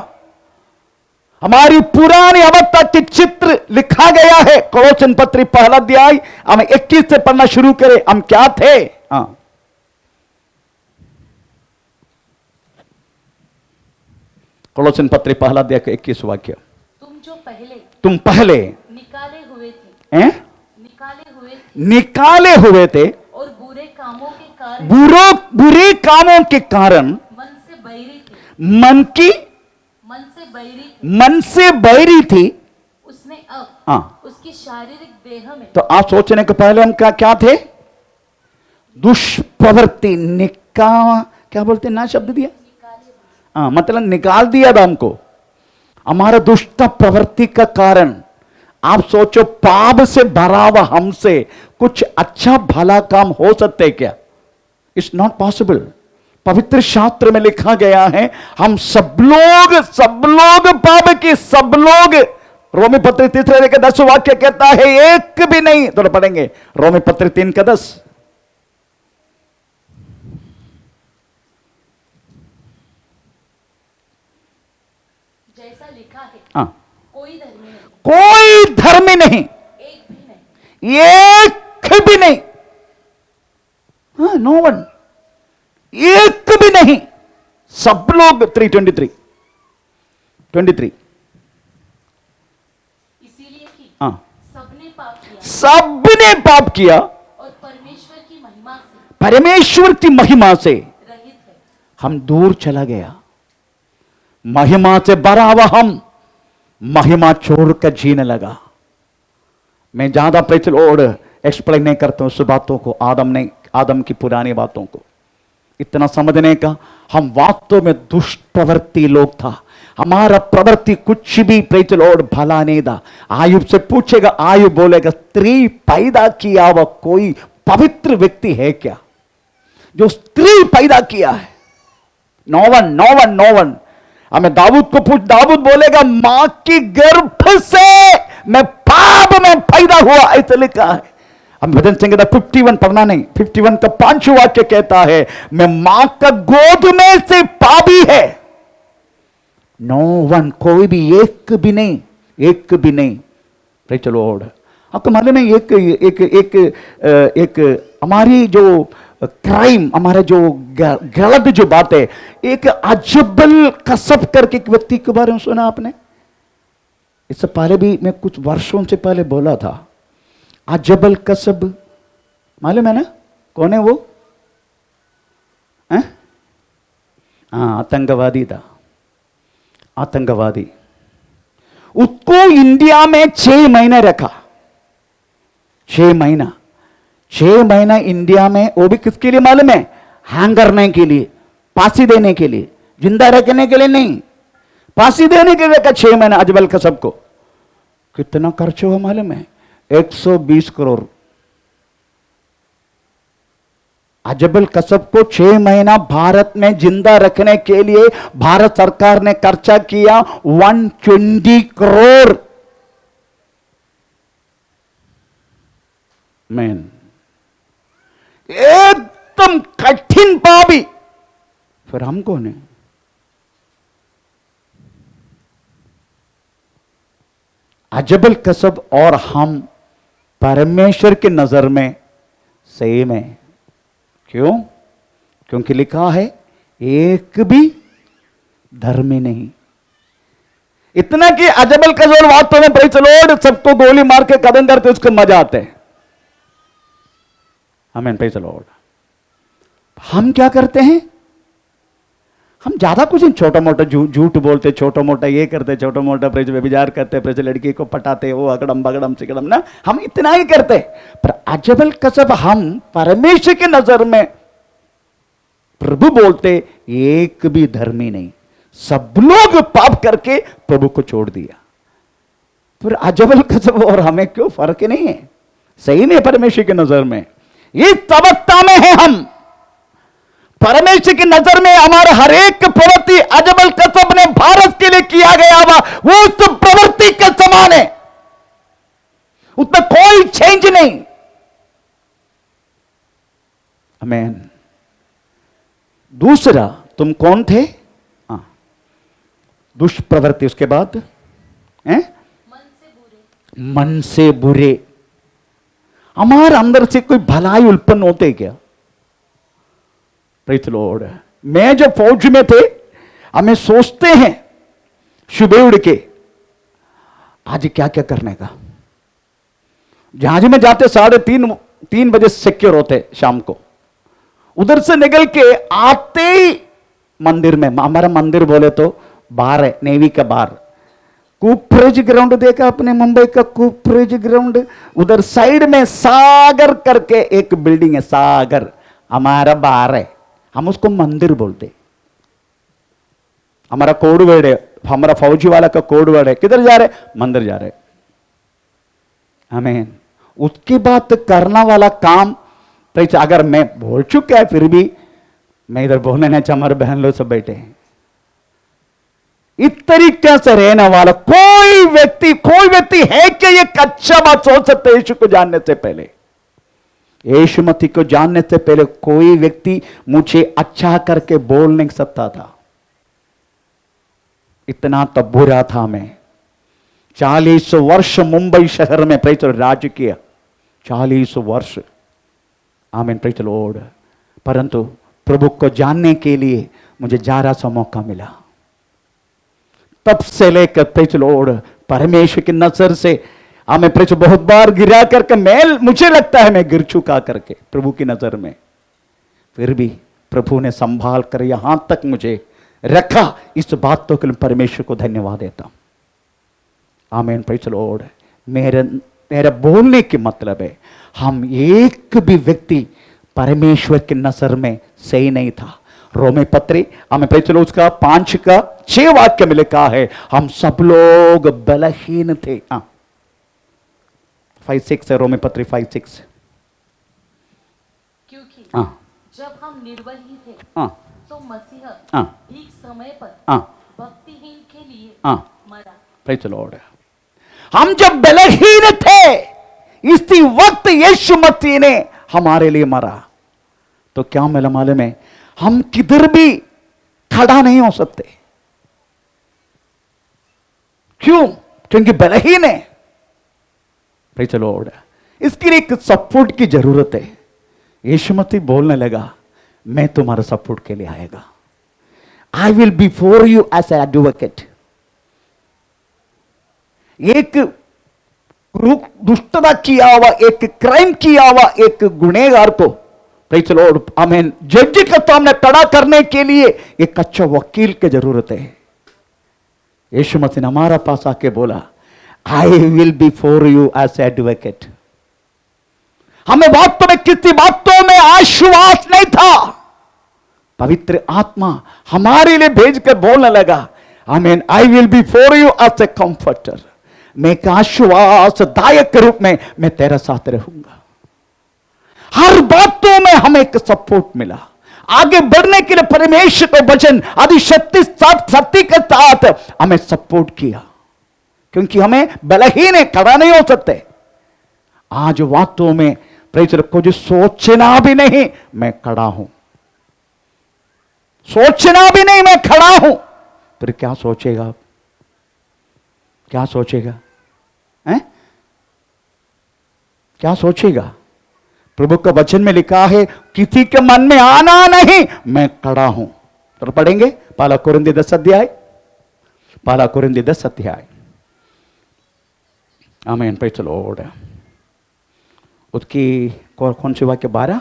हमारी पुरानी अवस्था के चित्र लिखा गया है। कोलोसन पत्री 1 अध्याय हम 21 से पढ़ना शुरू करें। हम क्या थे? कोलोसन पत्री 1 अध्याय का 21 वाक्य। तुम पहले निकाले हुए थे और बुरे कामों के कारण मन से बैरी थी। उसने अब उसकी शारीरिक देह में, तो आप सोचने के पहले हम क्या थे? दुष्प्रवृत्ति क्या बोलते हैं ना शब्द दिया, हाँ मतलब निकाल दिया था हमको। हमारा दुष्ट प्रवृत्ति का कारण, आप सोचो पाप से भरा हुआ हमसे कुछ अच्छा भला काम हो सकते क्या? It's not possible. पवित्र शास्त्र में लिखा गया है हम सब लोग पाप के, सब लोग। रोमी पत्र 3 के 10 वाक्य कहता है एक भी नहीं। तो पढ़ेंगे रोमी पत्र 3 का 10। जैसा लिखा है, हाँ, कोई धर्मी नहीं, कोई धर्मी नहीं, एक भी नहीं, एक भी नहीं, हाँ, नो वन, एक भी नहीं। सब लोग 3:23 इसीलिए कि हाँ, सबने पाप किया सबने पाप किया और परमेश्वर की महिमा से रहित है। हम दूर चला गया। महिमा से भरा हुआ हम महिमा छोड़कर जीने लगा। मैं ज्यादा प्रेचल और एक्सप्लेन नहीं करता हूं उस बातों को, आदम की पुरानी बातों को। इतना समझने का, हम वास्तव में दुष्ट प्रवृत्ति लोग था। हमारा प्रवृत्ति कुछ भी प्रेचल और भला नहीं था। आयुब से पूछेगा, आयुब बोलेगा स्त्री पैदा किया हुआ कोई पवित्र व्यक्ति है क्या जो स्त्री पैदा किया है? No one. हमें दाऊद को पूछ, दाऊद बोलेगा मां की गर्भ से मैं पाप में पैदा हुआ, ऐसा लिखा है। हम भजन संगीता 51 पढ़ना नहीं, 51 का 5 वाक्य कहता है मैं मां का गोद में से पापी है। नो वन, कोई भी, एक भी नहीं। चलो और आपको मालूम है एक हमारी जो क्राइम, हमारा जो गलत जो बात है, एक अजबल कसब करके एक व्यक्ति के बारे में सुना आपने? इससे पहले भी मैं कुछ वर्षों से पहले बोला था। अजबल कसब मालूम है ना कौन है वो? आतंकवादी था, आतंकवादी। उसको इंडिया में 6 महीने रखा, 6 महीना इंडिया में। वो भी किसके लिए मालूम है? हैंग करने के लिए, फांसी देने के लिए, जिंदा रखने के लिए नहीं, फांसी देने के लिए रखा 6 महीना अजबल कसब को। कितना खर्च हुआ मालूम है? 120 करोड़। अजबल कसब को 6 महीना भारत में जिंदा रखने के लिए भारत सरकार ने खर्चा किया 120 करोड़। मैन एकदम कठिन पापी। फिर हम कौन है? अजबल कसब और हम परमेश्वर की नजर में सेम है। क्यों? क्योंकि लिखा है एक भी धर्मी नहीं। इतना कि अजबल कसब वास्तव में प्रेज़ द लॉर्ड सबको गोली मार के कदम करते उसको मजा आते हैं। आमीन, प्रेज़ द लॉर्ड। हम क्या करते हैं? हम ज्यादा कुछ नहीं, छोटा मोटा झूठ बोलते, छोटा मोटा ये करते, छोटा मोटा प्रेज व्यभिचार करते, प्रेज लड़की को पटाते, वो अगड़म बगड़म सिगड़म ना, हम इतना ही करते। पर अजबल कसब हम परमेश्वर की नजर में प्रभु बोलते एक भी धर्मी नहीं, सब लोग पाप करके प्रभु को छोड़ दिया। फिर अजबल कसब और हमें क्यों फर्क नहीं है? सही नहीं परमेश्वर की नजर में। इस तबक्का में है हम। परमेश्वर की नजर में हमारा हर एक प्रवृत्ति अजबल कसब ने भारत के लिए किया गया हुआ वो उस प्रवृत्ति के समान है, उसमें कोई चेंज नहीं। आमीन। दूसरा, तुम कौन थे? दुष्प्रवृत्ति। उसके बाद मन से बुरे। हमारे अंदर से कोई भलाई उत्पन्न होते क्या? Praise the Lord. मैं जब फौज में थे, हमें सोचते हैं सुबह उड़ के आज क्या क्या करने का। जहाज में जाते 3:30 बजे सिक्योर होते शाम को। उधर से निकल के आते ही मंदिर में, हमारा मंदिर बोले तो बाहर है, नेवी का बाहर। कूपरेज ग्राउंड देखा अपने मुंबई का कूपरेज ग्राउंड? उधर साइड में सागर करके एक बिल्डिंग है, सागर। हमारा बार है, हम उसको मंदिर बोलते। हमारा कोड वर्ड है, हमारा फौजी वाला का कोड वर्ड है, किधर जा रहे? मंदिर जा रहे। आमीन। उसकी बात करना वाला काम तो अगर मैं बोल चुका है, फिर भी मैं इधर बोलने नहीं चाह, हमारे बहन लोग सब बैठे हैं। इस तरीके से रहने वाला कोई व्यक्ति है कि ये अच्छा बात सोच सकते हैं? यीशु को जानने से पहले, यीशु मसीह को जानने से पहले कोई व्यक्ति मुझे अच्छा करके बोल नहीं सकता था। इतना तो बुरा था मैं। 40 वर्ष मुंबई शहर में प्रेज राज्य किया, 40 वर्ष। आमीन, प्रेज लॉर्ड। परंतु प्रभु को जानने के लिए मुझे जरा सा मौका मिला। तब से लेकर प्रेज लॉर्ड परमेश्वर की नजर से हमें प्रेज बहुत बार गिरा करके मुझे लगता है मैं गिर चुका करके प्रभु की नजर में, फिर भी प्रभु ने संभाल कर यहां तक मुझे रखा। इस बात तो के लिए परमेश्वर को धन्यवाद देता हूं। आमीन, प्रेज लॉर्ड। मेरा बोलने की मतलब है, हम एक भी व्यक्ति परमेश्वर की नजर में सही नहीं था। रोमी पत्री हमें प्रेज लॉर्ड उसका 5 का 6 वाक्य में लिखा है, हम सब लोग बलहीन थे। 5:6 है, रोमी पत्री 5:6। क्योंकि हाँ जब हम निर्बल ही थे हाँ तो मसीह हाँ ठीक समय पर हाँ भक्तिहीन के लिए हाँ, मरा। Praise Lord. हम जब बलहीन थे, इसी वक्त यीशु मसीह ने हमारे लिए मरा। तो क्या मेरा मालूम है, हम किधर भी खड़ा नहीं हो सकते। क्यों? क्योंकि बलहीन है। Praise Lord. इसके लिए एक सपोर्ट की जरूरत है। यीशु मसीह बोलने लगा, मैं तुम्हारा सपोर्ट के लिए आएगा। I will be for you as advocate. एक दुष्टता किया हुआ, एक क्राइम किया हुआ एक गुनहगार को प्रेज लॉर्ड आमीन जज के सामने खड़ा करने के लिए एक अच्छा वकील की जरूरत है। यीशु मसीह ने हमारा पास आके बोला, I will be for you as advocate. हमें बातों में, किसी बातों में आश्वास नहीं था। पवित्र आत्मा हमारे लिए भेजकर बोलने लगा, आमीन, I will be for you as a comforter. मैं एक आश्वासदायक के रूप में मैं तेरे साथ रहूंगा। हर बातों में हमें एक सपोर्ट मिला। आगे बढ़ने के लिए परमेश्वर को वचन आदि शक्ति के साथ हमें सपोर्ट किया, क्योंकि हमें बलहीन है, खड़ा नहीं हो सकते। आज बातों में प्रेज कुछ सोचना भी नहीं, मैं खड़ा हूं। सोचना भी नहीं, मैं खड़ा हूं। फिर क्या सोचेगा? क्या सोचेगा? हैं? क्या सोचेगा? प्रभु का वचन में लिखा है, किसी के मन में आना नहीं, मैं खड़ा हूं। तो पढ़ेंगे पहला कुरिन्थी 10 अध्याय, पहला कुरिन्थी 10 अध्याय। आमीन, प्रेज द लॉर्ड। उसकी कौन सी वाक्य? 12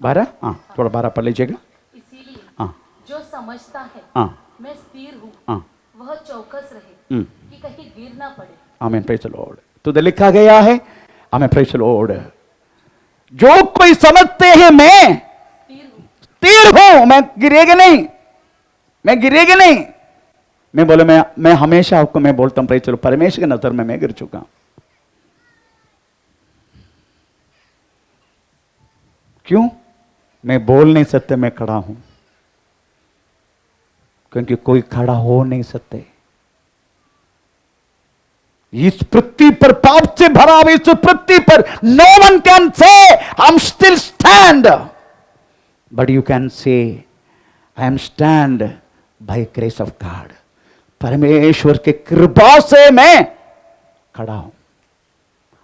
12, हाँ थोड़ा 12 पढ़ लीजिएगा। इसीलिए हाँ जो समझता है हाँ मैं स्थिर हूँ, हाँ, वह चौकस रहे कि कहीं गिर ना पड़े। आमीन, प्रेज द लॉर्ड। तो इधर लिखा गया है, आमीन, प्रेज द लॉर्ड, जो कोई समझते हैं मैं स्थिर हूं, मैं गिरेगा नहीं, मैं गिरेगा नहीं। मैं बोले, मैं हमेशा आपको मैं बोलता हूं, प्रेज द लॉर्ड, परमेश्वर की नजर में मैं गिर चुका हूं। क्यों? मैं बोल नहीं सकते मैं खड़ा हूं, क्योंकि कोई खड़ा हो नहीं सकते। इस पृथ्वी पर पाप से भरा हुआ इस पृथ्वी पर no one can say I am still stand, but you can say I am stand by grace of God. परमेश्वर के कृपा से मैं खड़ा हूं।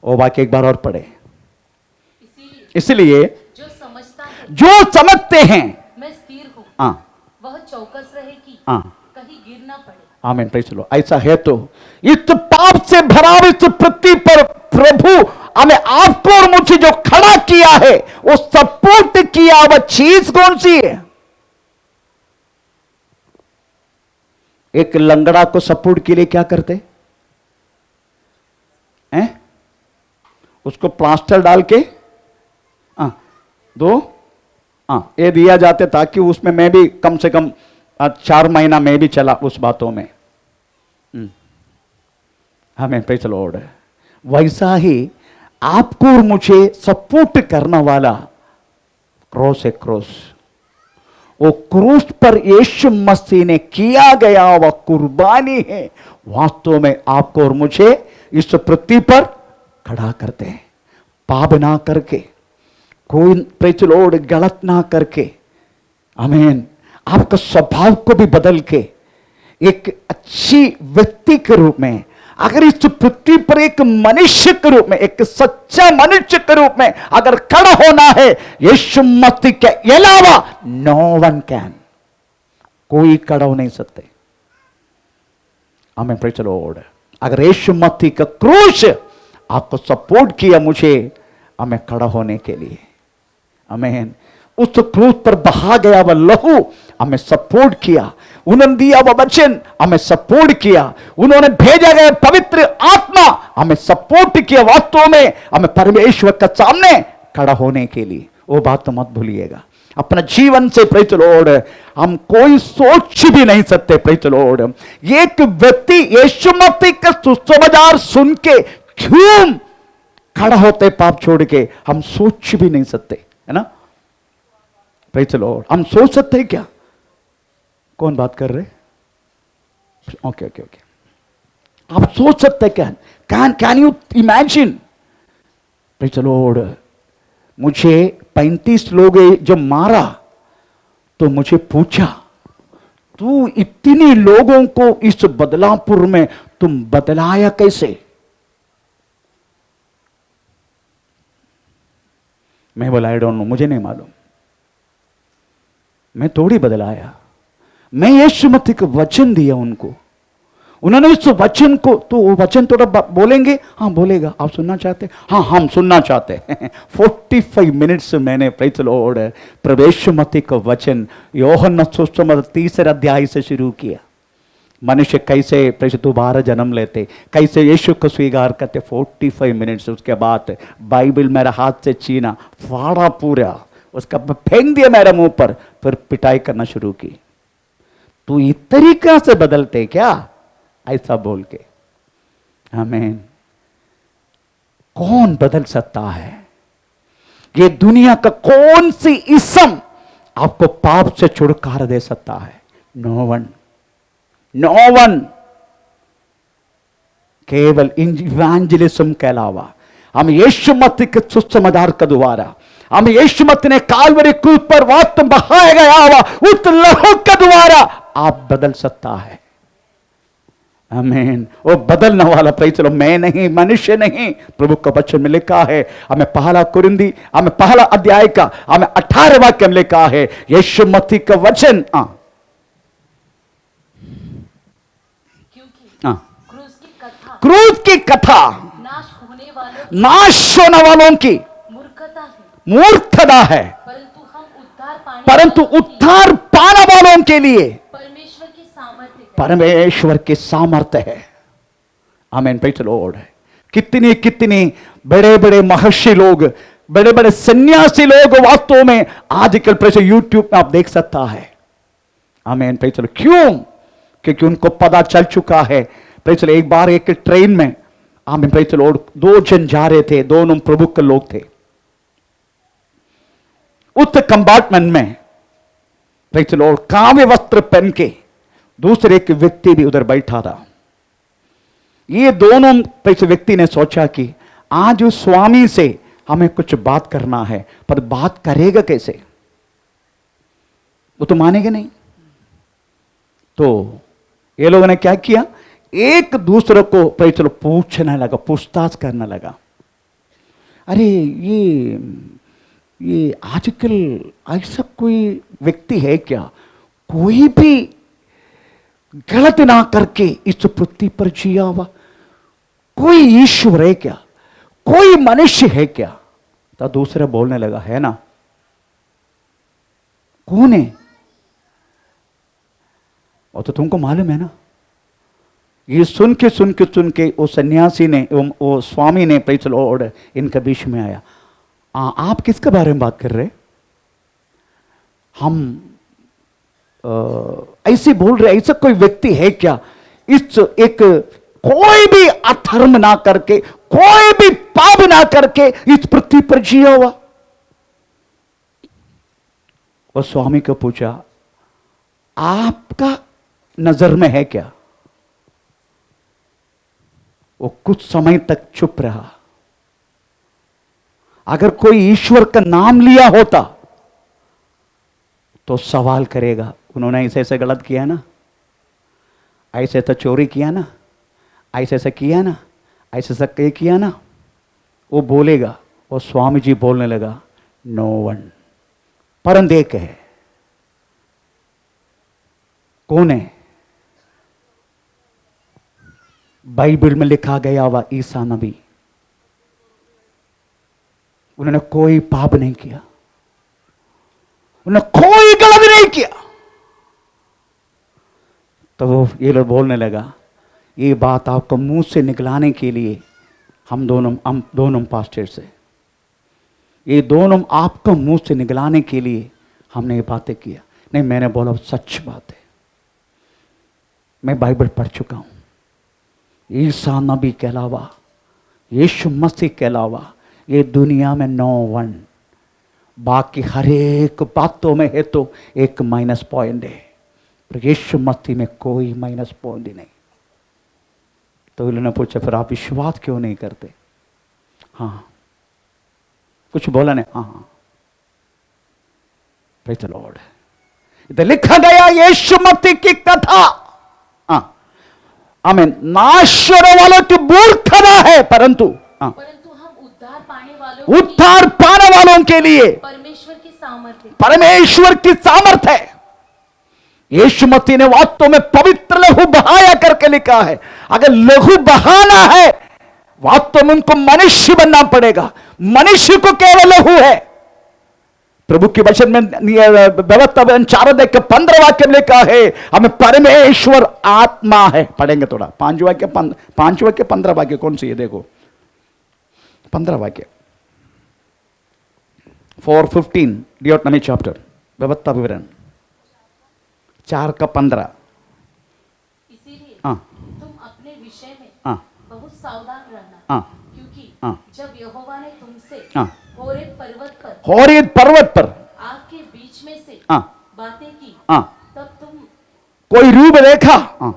वो वाक्य एक बार और पढ़े। इसलिए जो समझते हैं मैं स्थिर हूं, हाँ वह चौकस रहे कि हाँ, कहीं गिर ना पड़े। आमीन, प्रेज द लॉर्ड। ऐसा है तो इस पाप से भरा हुआ इस पृथ्वी पर प्रभु हमें आपको और मुझे जो खड़ा किया है, वो सपोर्ट किया हुआ चीज कौन सी है? एक लंगड़ा को सपोर्ट के लिए क्या करते हैं? उसको प्लास्टर डाल के दो ये दिया जाते ताकि उसमें मैं भी कम से कम 4 महीना में भी चला उस बातों में। हमें प्रेज़ द लॉर्ड। वैसा ही आपको और मुझे सपोर्ट करने वाला क्रॉस है, क्रॉस। वो क्रूस पर यीशु मसीह ने किया गया वह कुर्बानी है, वास्तव में आपको और मुझे इस पृथ्वी पर खड़ा करते हैं, पाप ना करके, कोई प्रेज़ द लॉर्ड गलत ना करके। आमीन। आपका स्वभाव को भी बदल के एक अच्छी व्यक्ति के रूप में, अगर इस पृथ्वी पर एक मनुष्य के रूप में, एक सच्चा मनुष्य के रूप में अगर खड़ा होना है यीशु मसीह के अलावा नो वन कैन, कोई खड़ा हो नहीं सकते। आमीन, प्रेज़ द लॉर्ड। अगर यीशु मसीह का क्रूस आपको सपोर्ट किया मुझे हमें खड़ा होने के लिए, आमीन, उस क्रूस पर बहा गया वह लहू हमें सपोर्ट किया, उन्होंने दिया वह वचन हमें सपोर्ट किया, उन्होंने भेजा गया पवित्र आत्मा हमें सपोर्ट किया, वास्तव में हमें परमेश्वर के सामने खड़ा होने के लिए। वो बात तो मत भूलिएगा। अपना जीवन से प्रेज़ द लॉर्ड हम कोई सोच भी नहीं सकते। Praise the Lord. एक व्यक्ति यीशु मसीह का सुसमाचार सुन के क्यों खड़ा होते पाप छोड़ के, हम सोच भी नहीं सकते, है ना। Praise the Lord. हम सोच सकते हैं क्या? कौन बात कर रहे? Okay okay okay. आप सोच सकते क्या? Can you imagine? Praise the Lord. मुझे 35 लोग जब मारा तो मुझे पूछा, तू इतने लोगों को इस बदलापुर में तुम बदलाया कैसे? मैं बोला आई डोंट नो, मुझे नहीं मालूम, मैं थोड़ी बदलाया। मैं यीशु मसीह का वचन दिया उनको, उन्होंने उस वचन को, तो वो वचन थोड़ा बोलेंगे? हाँ बोलेगा। आप सुनना चाहते? हाँ हम सुनना चाहते हैं। 45 मिनट्स मैंने प्रेज़ द लॉर्ड प्रभु मसीह का वचन यूहन्ना सुसमाचार 3 अध्याय से शुरू किया। मनुष्य कैसे प्रेज़ दोबारा जन्म लेते, कैसे यीशु को स्वीकार करते। 45 मिनट्स। उसके बाद बाइबल मेरा हाथ से छीना, फाड़ा पूरा, उसका फेंक दिया मेरे मुंह पर, फिर पिटाई करना शुरू की। तू इस तरीका से बदलते क्या? ऐसा बोल के। आमीन। कौन बदल सकता है? ये दुनिया का कौन सी इसम आपको पाप से छुटकारा दे सकता है? No one, no one. केवल इवेंजलिज्म के अलावा, हम यीशु मसीह के सुसमाचार के द्वारा, हम यीशु मसीह ने कालवरी क्रूस पर वास्तव बहाया गया हुआ उस लहू के द्वारा आप बदल सकता है। आमीन। वो बदलने वाला प्रेज़ द लॉर्ड मैं नहीं, मनुष्य नहीं। प्रभु का वचन में लिखा है, हमें पहला कुरिन्दी, हमें पहला अध्याय का हमें 18 वाक्य में लिखा है, यीशु मसीह का वचन। क्रूस की कथा नाश होने वालों की मूर्खता है, परंतु उद्धार पाने वालों के लिए परमेश्वर की सामर्थ्य है। आमीन, प्रेज़ द लॉर्ड। कितने कितने बड़े बड़े महर्षि लोग, बड़े बड़े सन्यासी लोग वास्तव में आजकल प्रेज़ यूट्यूब में आप देख सकता है। आमीन, प्रेज़ द लॉर्ड। क्यों? क्योंकि उनको पता चल चुका है। Praise the Lord. एक बार एक ट्रेन में, आमीन, प्रेज़ द लॉर्ड, 2 जन जा रहे थे, दोनों प्रभु के लोग थे। उस कंपार्टमेंट में प्रेज़ द लॉर्ड काव्य वस्त्र पहन के दूसरे एक व्यक्ति भी उधर बैठा था। ये दोनों व्यक्ति ने सोचा कि आज उस स्वामी से हमें कुछ बात करना है, पर बात करेगा कैसे? वो तो मानेगा नहीं। तो ये लोगों ने क्या किया, एक दूसरे को पूछने लगा, पूछताछ करने लगा। अरे ये आजकल ऐसा कोई व्यक्ति है क्या, कोई भी गलत ना करके इस पृथ्वी पर जिया हुआ? कोई ईश्वर है क्या? कोई मनुष्य है क्या? तो दूसरा बोलने लगा, है ना। कौन है? और तो तुमको मालूम है ना, ये सुन के वो सन्यासी ने, वो स्वामी ने, प्रेज़ द लॉर्ड, इनके बीच में आया। आप किसके बारे में बात कर रहे? हम ऐसे बोल रहे, ऐसा कोई व्यक्ति है क्या इस एक कोई भी अधर्म ना करके, कोई भी पाप ना करके इस पृथ्वी पर जिया हुआ? और स्वामी को पूछा, आपका नजर में है क्या? वो कुछ समय तक चुप रहा। अगर कोई ईश्वर का नाम लिया होता तो सवाल करेगा, उन्होंने ऐसे ऐसे गलत किया ना, ऐसे ऐसा चोरी किया ना, ऐसे ऐसा किया ना, ऐसे ऐसा किया ना, वो बोलेगा। और स्वामी जी बोलने लगा, नो वन, परम देख है। कौन है? बाइबल में लिखा गया हुआ ईसा नबी, उन्होंने कोई पाप नहीं किया, उन्होंने कोई गलत नहीं किया। तो वो ये लोग बोलने लगा, ये बात आपको मुंह से निकलाने के लिए हम दोनों पास्टर से, ये दोनों आपको मुंह से निकलाने के लिए हमने ये बातें किया। नहीं, मैंने बोला सच बात है, मैं बाइबल पढ़ चुका हूं। ईसा नबी के अलावा, यीशु मसीह के अलावा ये दुनिया में नो वन, बाकी हर एक बातों में है तो एक माइनस पॉइंट है, पर यीशु मसीह में कोई माइनस पॉइंट ही नहीं। तो उन्होंने पूछा, फिर आप विश्वास क्यों नहीं करते? हाँ, कुछ बोला नहीं? हाँ, प्रेज़ द लॉर्ड। इधर लिखा गया यीशु मसीह की कथा, हाँ, आमीन, नाश होने वालों की मूर्खता है, परंतु हम उद्धार पाने वालों के लिए परमेश्वर की सामर्थ है। यीशु मसीह ने वास्तव में पवित्र लहू बहाया करके लिखा है। अगर लहू बहाना है, वास्तव में उनको मनुष्य बनना पड़ेगा। मनुष्य को केवल लहू है। प्रभु के वचन में व्यवस्था 4:15 वाक्य में लिखा है, हमें परमेश्वर आत्मा है। पढ़ेंगे थोड़ा, 5 वाक्य 15 वाक्य कौन सी है? देखो 15 वाक्य, 4:15 डियोटोनॉमी चैप्टर, व्यवस्था विवरण 4:15। इसीलिए हाँ, तुम अपने विषय में हाँ, बहुत सावधान रहना, हाँ, क्योंकि हाँ, जब यहोवा ने तुमसे हाँ, होरेब पर्वत पर आग के बीच में से हाँ, बातें की, हाँ, तब तुम कोई रूप देखा, हाँ,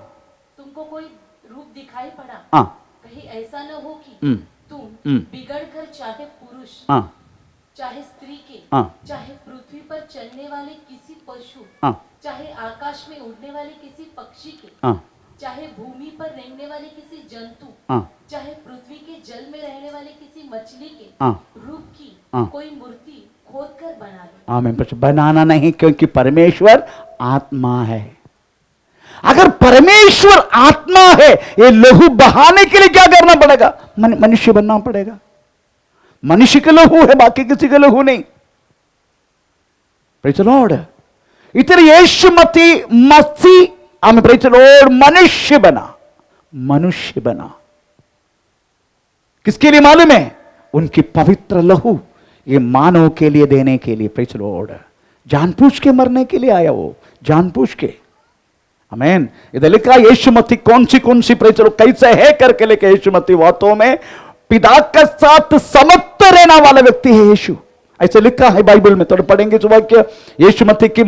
तुमको कोई रूप दिखाई पड़ा, हाँ, कहीं ऐसा न हो कि तुम हम्म, बिगड़कर चाहे पुरुष, हाँ, चाहे स्त्री के, हाँ, चाहे पृथ्वी पर चलने वाले किसी पशु, हाँ, चाहे आकाश में उड़ने वाले किसी पक्षी के, हाँ, चाहे भूमि पर रहने वाले किसी जंतु, हाँ, चाहे पृथ्वी के जल में रहने वाले किसी मछली के हाँ, रूप की हाँ, कोई मूर्ति खोद कर बना ले। आमीन। बनाना नहीं, क्योंकि परमेश्वर आत्मा है। अगर परमेश्वर आत्मा है, ये लहू बहाने के लिए क्या करना पड़ेगा? मनुष्य बनना पड़ेगा। मनुष्य का लहू है, बाकी किसी का लहू नहीं। Praise the Lord. इतने यीशु मसीह हमें प्रेज़ द लॉर्ड मनुष्य बना। किसके लिए मालूम है? उनकी पवित्र लहू ये मानव के लिए देने के लिए। Praise the Lord. जानबूझ के मरने के लिए आया वो, जानबूझ के। आमीन। इधर लिखा यीशु मसीह कौन सी प्रेज़ द लॉर्ड कैसे है करके लेके, यीशु मसीह वास्तव में पिता के साथ समस्त रहने वाला व्यक्ति है यीशु। ऐसे लिखा है बाइबल में, थोड़ा पढ़ेंगे इस वाक्य। यीशु मसीह की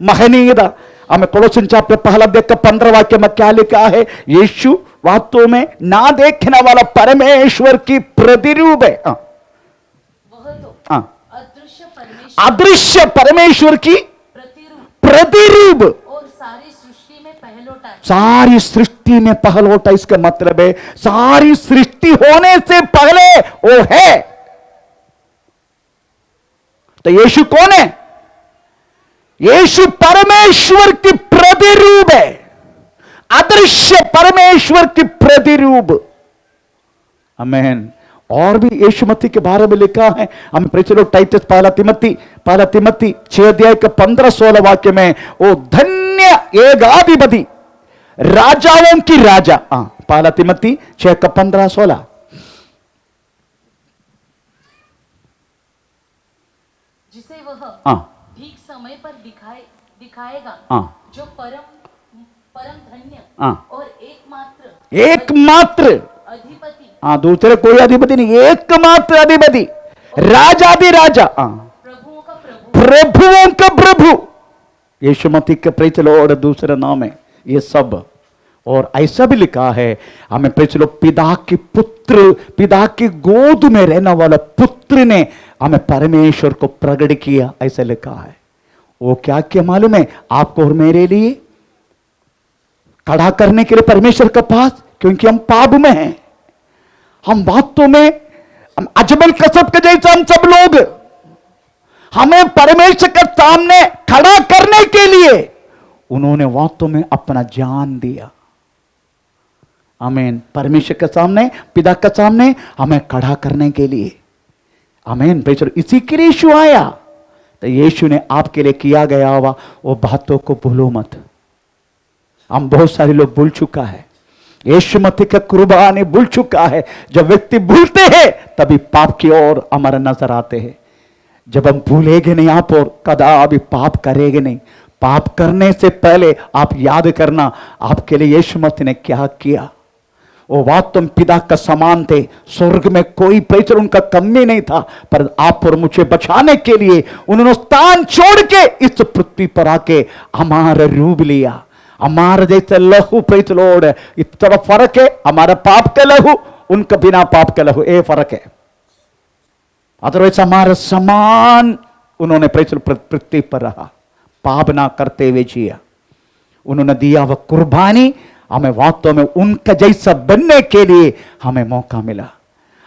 महनीयता हमें कोलोसिन चैप्टर 1:15 वाक्य में क्या लिखा है? यीशु वास्तव में ना देखने वाला परमेश्वर की प्रतिरूप है। वह तो अदृश्य परमेश्वर की प्रतिरूप और सारी सृष्टि में पहलोटा है। सारी सृष्टि में पहलोटा, इसका मतलब है सारी सृष्टि होने से पहले वो है। तो यीशु कौन है? यीशु परमेश्वर की प्रतिरूप है, अदृश्य परमेश्वर की प्रतिरूप। आमीन। और भी यीशु मसीह के बारे में लिखा है, हम प्रेरित टाइटस पहला तिमोथी 6 अध्याय के 15-16 वाक्य में, ओ धन्य एकाधिपति राजाओं की राजा। पहला तिमोथी 6:15-16। जिसे वह ठीक समय पर दिखाएगा, जो परम परम धन्य और एकमात्र अधिपति, दूसरे कोई अधिपति नहीं, एकमात्र अधिपति, राजाधिराजा, प्रभुओं का प्रभु, यीशु मसीह का प्रेज द लॉर्ड दूसरा नाम है ये सब। और ऐसा भी लिखा है हमें प्रेज द लॉर्ड, पिता के पुत्र, पिता की गोद में रहने वाला पुत्र ने हमें परमेश्वर को प्रकट किया, ऐसा लिखा है। वो क्या क्या मालूम है आपको और मेरे लिए? खड़ा करने के लिए परमेश्वर के पास, क्योंकि हम पाप में हैं, हम वास्तव में हम अजमल कसब के जैसे हम सब लोग, हमें परमेश्वर के सामने खड़ा करने के लिए उन्होंने वास्तव में अपना जान दिया। आमीन। परमेश्वर के सामने, पिता के सामने हमें खड़ा करने के लिए। आमीन। इसी के लिए यीशु आया। तो यीशु ने आपके लिए किया गया हुआ वो बातों को भूलो मत। हम बहुत सारे लोग भूल चुका है, यीशु मसीह का कुर्बानी भूल चुका है। जब व्यक्ति भूलते हैं तभी पाप की ओर हमारा नजर आते हैं। जब हम भूलेंगे नहीं आप और कदापि पाप करेंगे नहीं। पाप करने से पहले आप याद करना आपके लिए यीशु मसीह ने क्या किया। वो वास्तव में पिता का समान थे, स्वर्ग में कोई पैसा उनका कमी नहीं था, पर आप और मुझे बचाने के लिए उन्होंने स्थान छोड़ के इस पृथ्वी पर आके हमारा रूप लिया। हमारा जैसे लहू प्रेज लॉर्ड, इतना फर्क है हमारा पाप का लहू, उनका बिना पाप का लहू, ये फर्क है। अदरवाइज हमारा समान उन्होंने प्रेज पृथ्वी पर रहा, पाप ना करते हुए जिया। उन्होंने दिया वह कुर्बानी, हमें वास्तव में उनका जैसा बनने के लिए हमें मौका मिला।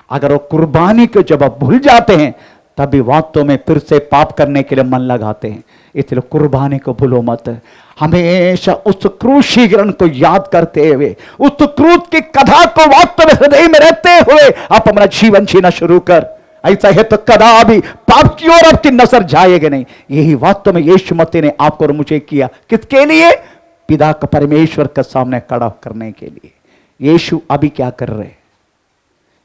अगर वो कुर्बानी को जब आप भूल जाते हैं तभी वास्तव में फिर से पाप करने के लिए मन लगाते हैं। इसलिए कुर्बानी को भूलो मत। हमेशा उस क्रूसीकरण को याद करते हुए, उस क्रूस की कथा को वास्तव में हृदय में रहते हुए आप हमारा जीवन जीना शुरू कर। ऐसा है तो कदापि पाप की ओर आपकी नजर जाएगी नहीं। यही वास्तव में यीशु मसीह ने आपको और मुझे किया। किसके लिए? पिता का परमेश्वर के सामने खड़ा करने के लिए। यीशु अभी क्या कर रहे?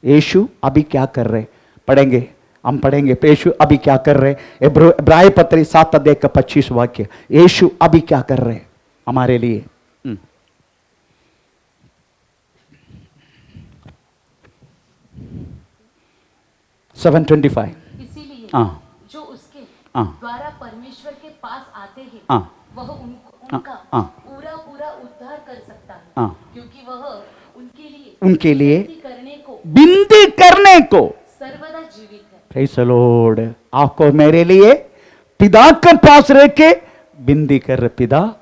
यीशु अभी क्या कर रहे? पढ़ेंगे, हम पढ़ेंगे यीशु अभी क्या कर रहे। इब्रानी पत्री 7:25 वाक्य। यीशु अभी क्या कर रहे हमारे लिए? 7:25। इसीलिए जो उसके द्वारा परमेश्वर के पास आते हैं वह उनका पूरा पूरा उद्धार कर सकता है, क्योंकि वह उनके लिए विनती करने को सर्वदा जीवित है। Praise the Lord. आपको मेरे लिए पिता के पास रह के विनती कर रहे। पिता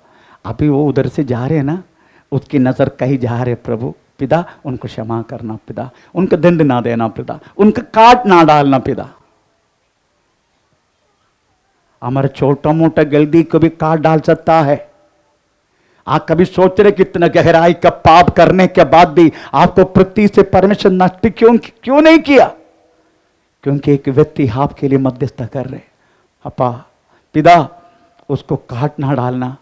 अभी वो उधर से जा रहे हैं ना, उसकी नजर कहीं जा रहे, प्रभु पिता उनको क्षमा करना, पिता उनको दंड ना देना, पिता उनका काट ना डालना। पिता हमारा छोटा मोटा गलती को भी काट डाल सकता है। आप कभी सोच रहे कितना गहराई का पाप करने के बाद भी आपको पृथ्वी से परमेश्वर नष्ट क्यों नहीं किया? क्योंकि एक व्यक्ति आपके लिए मध्यस्थता कर रहे। अपा पिता उसको काट ना डालना,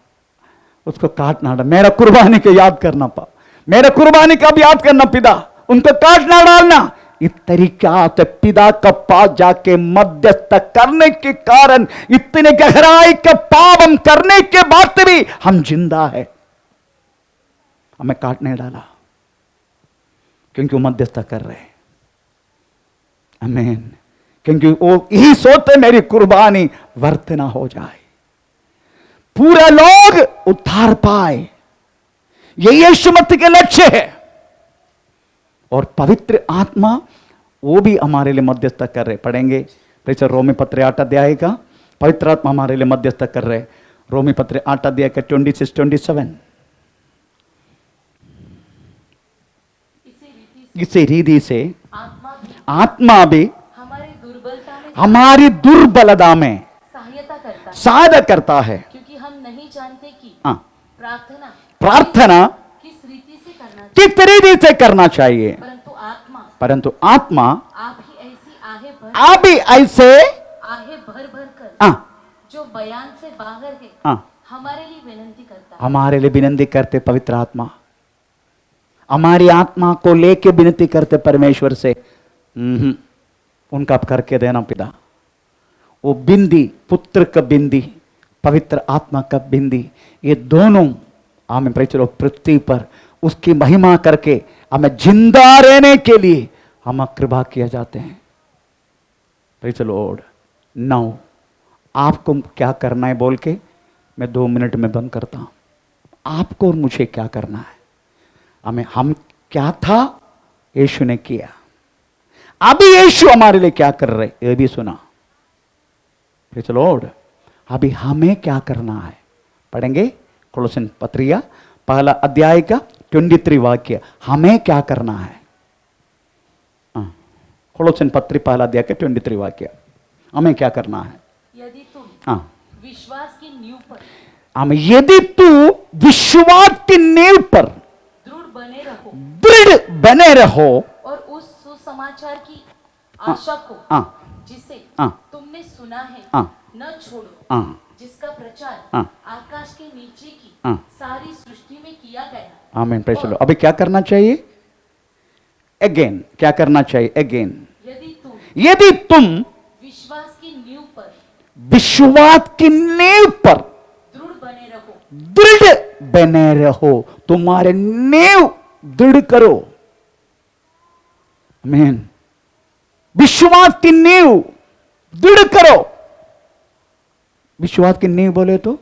उसको काट ना डालना। मेरा कुर्बानी को याद करना, पा मेरा कुर्बानी का भी याद करना, पिता उनको काट ना डालना। इस तरीका से पिता का पास जाके मध्यस्थ करने के कारण इतने गहराई का पाप हम करने के बाद भी हम जिंदा है। हमें काट नहीं डाला क्योंकि वो मध्यस्थ कर रहे हैं। आमीन। क्योंकि वो यही सोचते मेरी कुर्बानी व्यर्थ ना हो जाए, पूरा लोग उद्धार पाए। यही यीशु मसीह के लक्ष्य है। और पवित्र आत्मा वो भी हमारे लिए मध्यस्थ कर रहे। पढ़ेंगे प्रेषर रोमी पत्र 8 अध्याय का। पवित्र आत्मा हमारे लिए मध्यस्थ कर रहे। रोमी पत्र 8 अध्याय का 26-27। इसी रीति से आत्मा भी हमारी दुर्बलता में सहायता करता है, क्योंकि हम नहीं जानते कि प्रार्थना किस रीति से करना चाहिए, परंतु आत्मा आप ही ऐसे आहे भर भर कर जो बयान से बाहर है हमारे लिए विनती करता है। हमारे लिए विनती करते पवित्र आत्मा, हमारी आत्मा को लेके विनती करते परमेश्वर से। उनका आप करके देना पिता। वो बिंदी, पुत्र का बिंदी, पवित्र आत्मा का बिंदी, ये दोनों हमें प्रचलो पृथ्वी पर उसकी महिमा करके हमें जिंदा रहने के लिए हम कृपा किया जाते हैं। Praise the Lord. नाउ आपको क्या करना है बोल के मैं 2 मिनट में बंद करता हूं। आपको और मुझे क्या करना है? हम क्या था यीशु ने किया, अभी यीशु हमारे लिए क्या कर रहे ये भी सुना। Praise the Lord. अभी हमें क्या करना है पढ़ेंगे। कोलोसन पत्रिया पहला अध्याय का 23 वाक्य। हमें क्या करना है? कोलोसन पत्री पहला अध्याय का 23 वाक्य। हमें क्या करना है? यदि तुम विश्वास की नींव पर यदि तू विश्वास की नींव पर दृढ़ बने रहो और उस सुसमाचार की आशा को जिसे तुमने सुना है न छोड़ो, जिसका प्रचार आकाश के नीचे की सारी सृष्टि में किया गया। आमीन। Praise the Lord. अभी क्या करना चाहिए? अगेन क्या करना चाहिए? अगेन यदि तुम विश्वास की नींव पर दृढ़ बने रहो। तुम्हारे नींव दृढ़ करो। आमीन। विश्वास की नींव दृढ़ करो। विश्वास की नींव बोले तो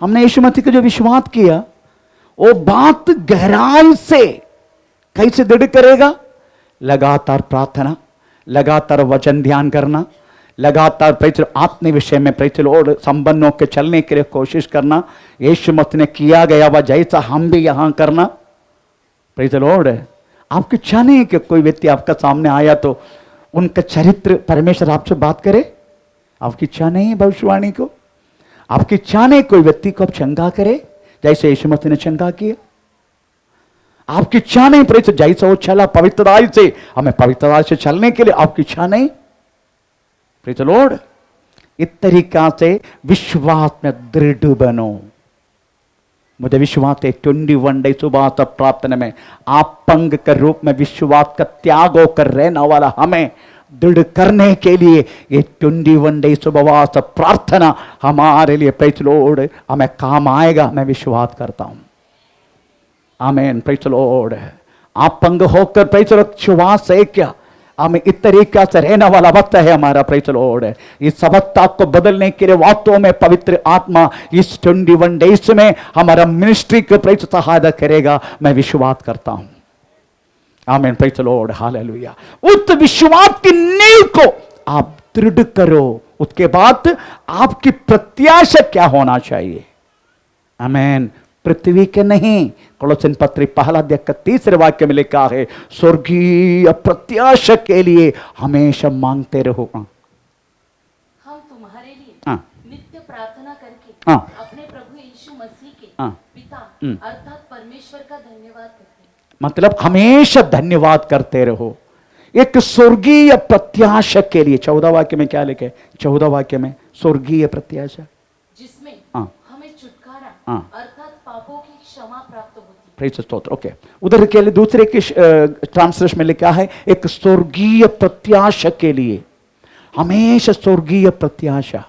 हमने यीशु मसीह का जो विश्वास किया वो बात गहराई से कैसे दृढ़ करेगा? लगातार प्रार्थना, लगातार वचन ध्यान करना, लगातार प्रेरित आत्म विषय में प्रेरित और संबंधों के चलने के लिए कोशिश करना। यीशु मसीह ने किया गया वह जैसा हम भी यहां करना। प्रेरित लॉर्ड। आपकी इच्छा नहीं है कि कोई व्यक्ति आपका सामने आया तो उनका चरित्र परमेश्वर आपसे बात करे? आपकी इच्छा नहीं है भविष्यवाणी को? आपकी इच्छा नहीं कोई व्यक्ति को आप चंगा करे जैसे यीशु मसीह ने चंगा किया? आपकी इच्छा नहीं प्रेरित जैसा वो चला पवित्रता से, हमें पवित्रता से चलने के लिए आपकी इच्छा नहीं? Praise the Lord. इस तरीका से विश्वास में दृढ़ बनो। मुझे विश्वास है 21 डे सुबह तक प्रार्थना में आप पंग के रूप में विश्वास का त्याग होकर रहने वाला हमें दृढ़ करने के लिए ये 21 डे सुबह तक प्रार्थना हमारे लिए प्रेज़ द लॉर्ड हमें काम आएगा। मैं विश्वास करता हूं। आमीन। Praise the Lord. आप पंग होकर प्रेज़ द लॉर्ड विश्वास है क्या? हमें इस तरीका से रहने वाला वक्त है हमारा। Praise the Lord. इस अवस्था को बदलने के लिए वास्तव में पवित्र आत्मा इस 21 डेज में हमारा मिनिस्ट्री को प्रेरित सहायता करेगा। मैं विश्वास करता हूं। आमीन। Praise the Lord. हालेलुया। उस विश्वास की नींव को आप दृढ़ करो। उसके बाद आपकी प्रत्याशा क्या होना चाहिए? आमीन। पृथ्वी के नहीं। कोलोसन पत्री पहला अध्याय का 3 वाक्य में लिखा है स्वर्गीय प्रत्याशा के लिए हमेशा मांगते रहो। हम तुम्हारे लिए नित्य प्रार्थना करके अपने प्रभु यीशु मसीह के पिता अर्थात परमेश्वर का धन्यवाद करते हैं। मतलब हमेशा धन्यवाद करते रहो। एक स्वर्गीय प्रत्याशा के लिए 14 वाक्य में क्या लिखे? 14 वाक्य में स्वर्गीय प्रत्याशा जिसमें हमें छुटकारा अर्थात पापों की क्षमा प्राप्त होती है। प्रेज़ स्तोत्र। ओके। उधर के लिए दूसरे के ट्रांसलेशन में लिखा है एक स्वर्गीय प्रत्याशा के लिए हमेशा स्वर्गीय प्रत्याशा।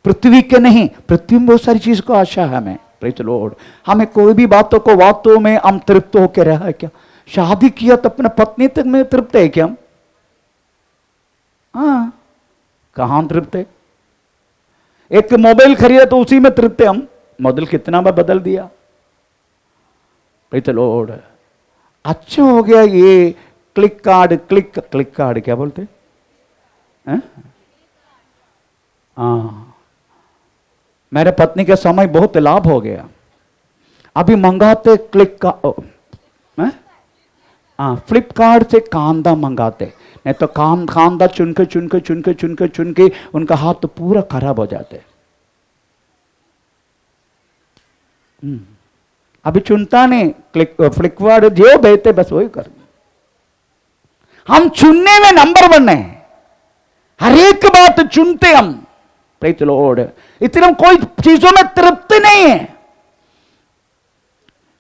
पृथ्वी के नहीं। पृथ्वी में बहुत सारी चीज को आशा है हमें। Praise the Lord. हमें कोई भी बातों को वास्तव में हम तृप्त होकर रहा है क्या? शादी किया तो अपने पत्नी तक में तृप्त है क्या हम? कहां तृप्त है? एक मोबाइल खरीदा तो उसी में तृप्त है हम। मॉडल कितना बार बदल दिया। Praise the Lord. अच्छा हो गया ये क्लिक कार्ड क्या बोलते हैं? मेरे पत्नी का समय बहुत लाभ हो गया। अभी मंगाते क्लिक का फ्लिपकार्ट से कांदा मंगाते, नहीं तो कांदा चुन के उनका हाथ तो पूरा खराब हो जाते। अभी चुनता नहीं। फ्लिपकार्ट जो भेजते बस वही कर। हम चुनने में नंबर 1 है। हर एक बात चुनते हम। Praise the Lord. इतने कोई चीजों में तृप्ति नहीं है।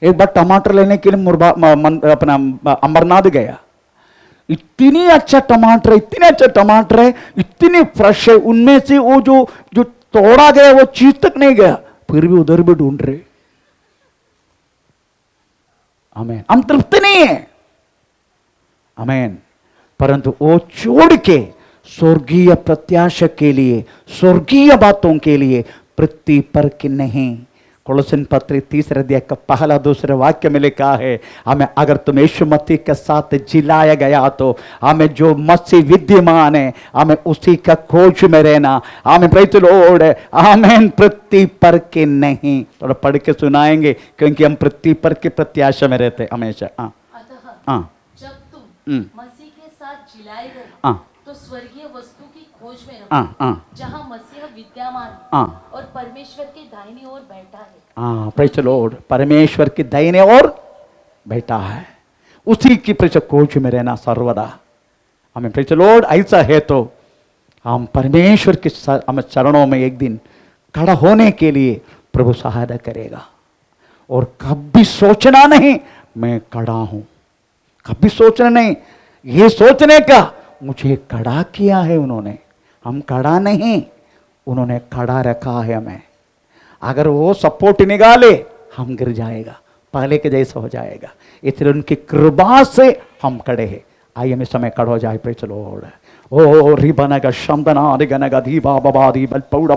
एक बार टमाटर लेने के लिए अपना अमरनाथ गया। इतनी अच्छा टमाटर, इतने अच्छे टमाटर है, इतने फ्रेश है, उनमें से वो जो जो तोड़ा गया वो चीज तक नहीं गया, फिर भी उधर भी ढूंढ रहे। आमीन। हम तृप्ति नहीं है। आमीन। परंतु वो छोड़ के स्वर्गीय प्रत्याशा के लिए, स्वर्गीय बातों के लिए पृथ्वी पर की नहीं। कोलोसन पत्र 3 अध्याय का पहला दूसरा वाक्य में लिखा है, हमें अगर तुम यीशु मसीह के साथ जिलाया गया तो हमें जो मसीह विद्यमान है, हमें उसी का खोज में रहना। हमें प्रेज़ द लॉर्ड, आमीन। पृथ्वी पर के नहीं। थोड़ा पढ़ के सुनाएंगे, क्योंकि हम पृथ्वी पर की प्रत्याशा में रहते हमेशा। अतः जब तुम मसीह के साथ जिलाए गए तो स्वर्गीय वस्तु की खोज में रहो, जहाँ मसीह विद्यमान है और परमेश्वर के दाहिनी ओर बैठा है। Praise the Lord. परमेश्वर की दाहिने ओर बैठा है, उसी की प्रेज़ खोज में रहना सर्वदा। हमें प्रेज़ द लॉर्ड ऐसा है तो हम परमेश्वर के हम चरणों में एक दिन खड़ा होने के लिए प्रभु सहायता करेगा। और कभी सोचना नहीं मैं खड़ा हूं, कभी सोचना नहीं, ये सोचने का मुझे खड़ा किया है उन्होंने। हम खड़ा नहीं, उन्होंने खड़ा रखा है हमें। अगर वो सपोर्ट निकाले हम गिर जाएगा, पहले के जैसा हो जाएगा। इसलिए उनकी कृपा से हम खड़े हैं। आइए हम इस समय खड़ा हो जाए। Praise the Lord. ओ रिबनगा शंदना रिगनगा धीबा बाबा दी बल पौड़ा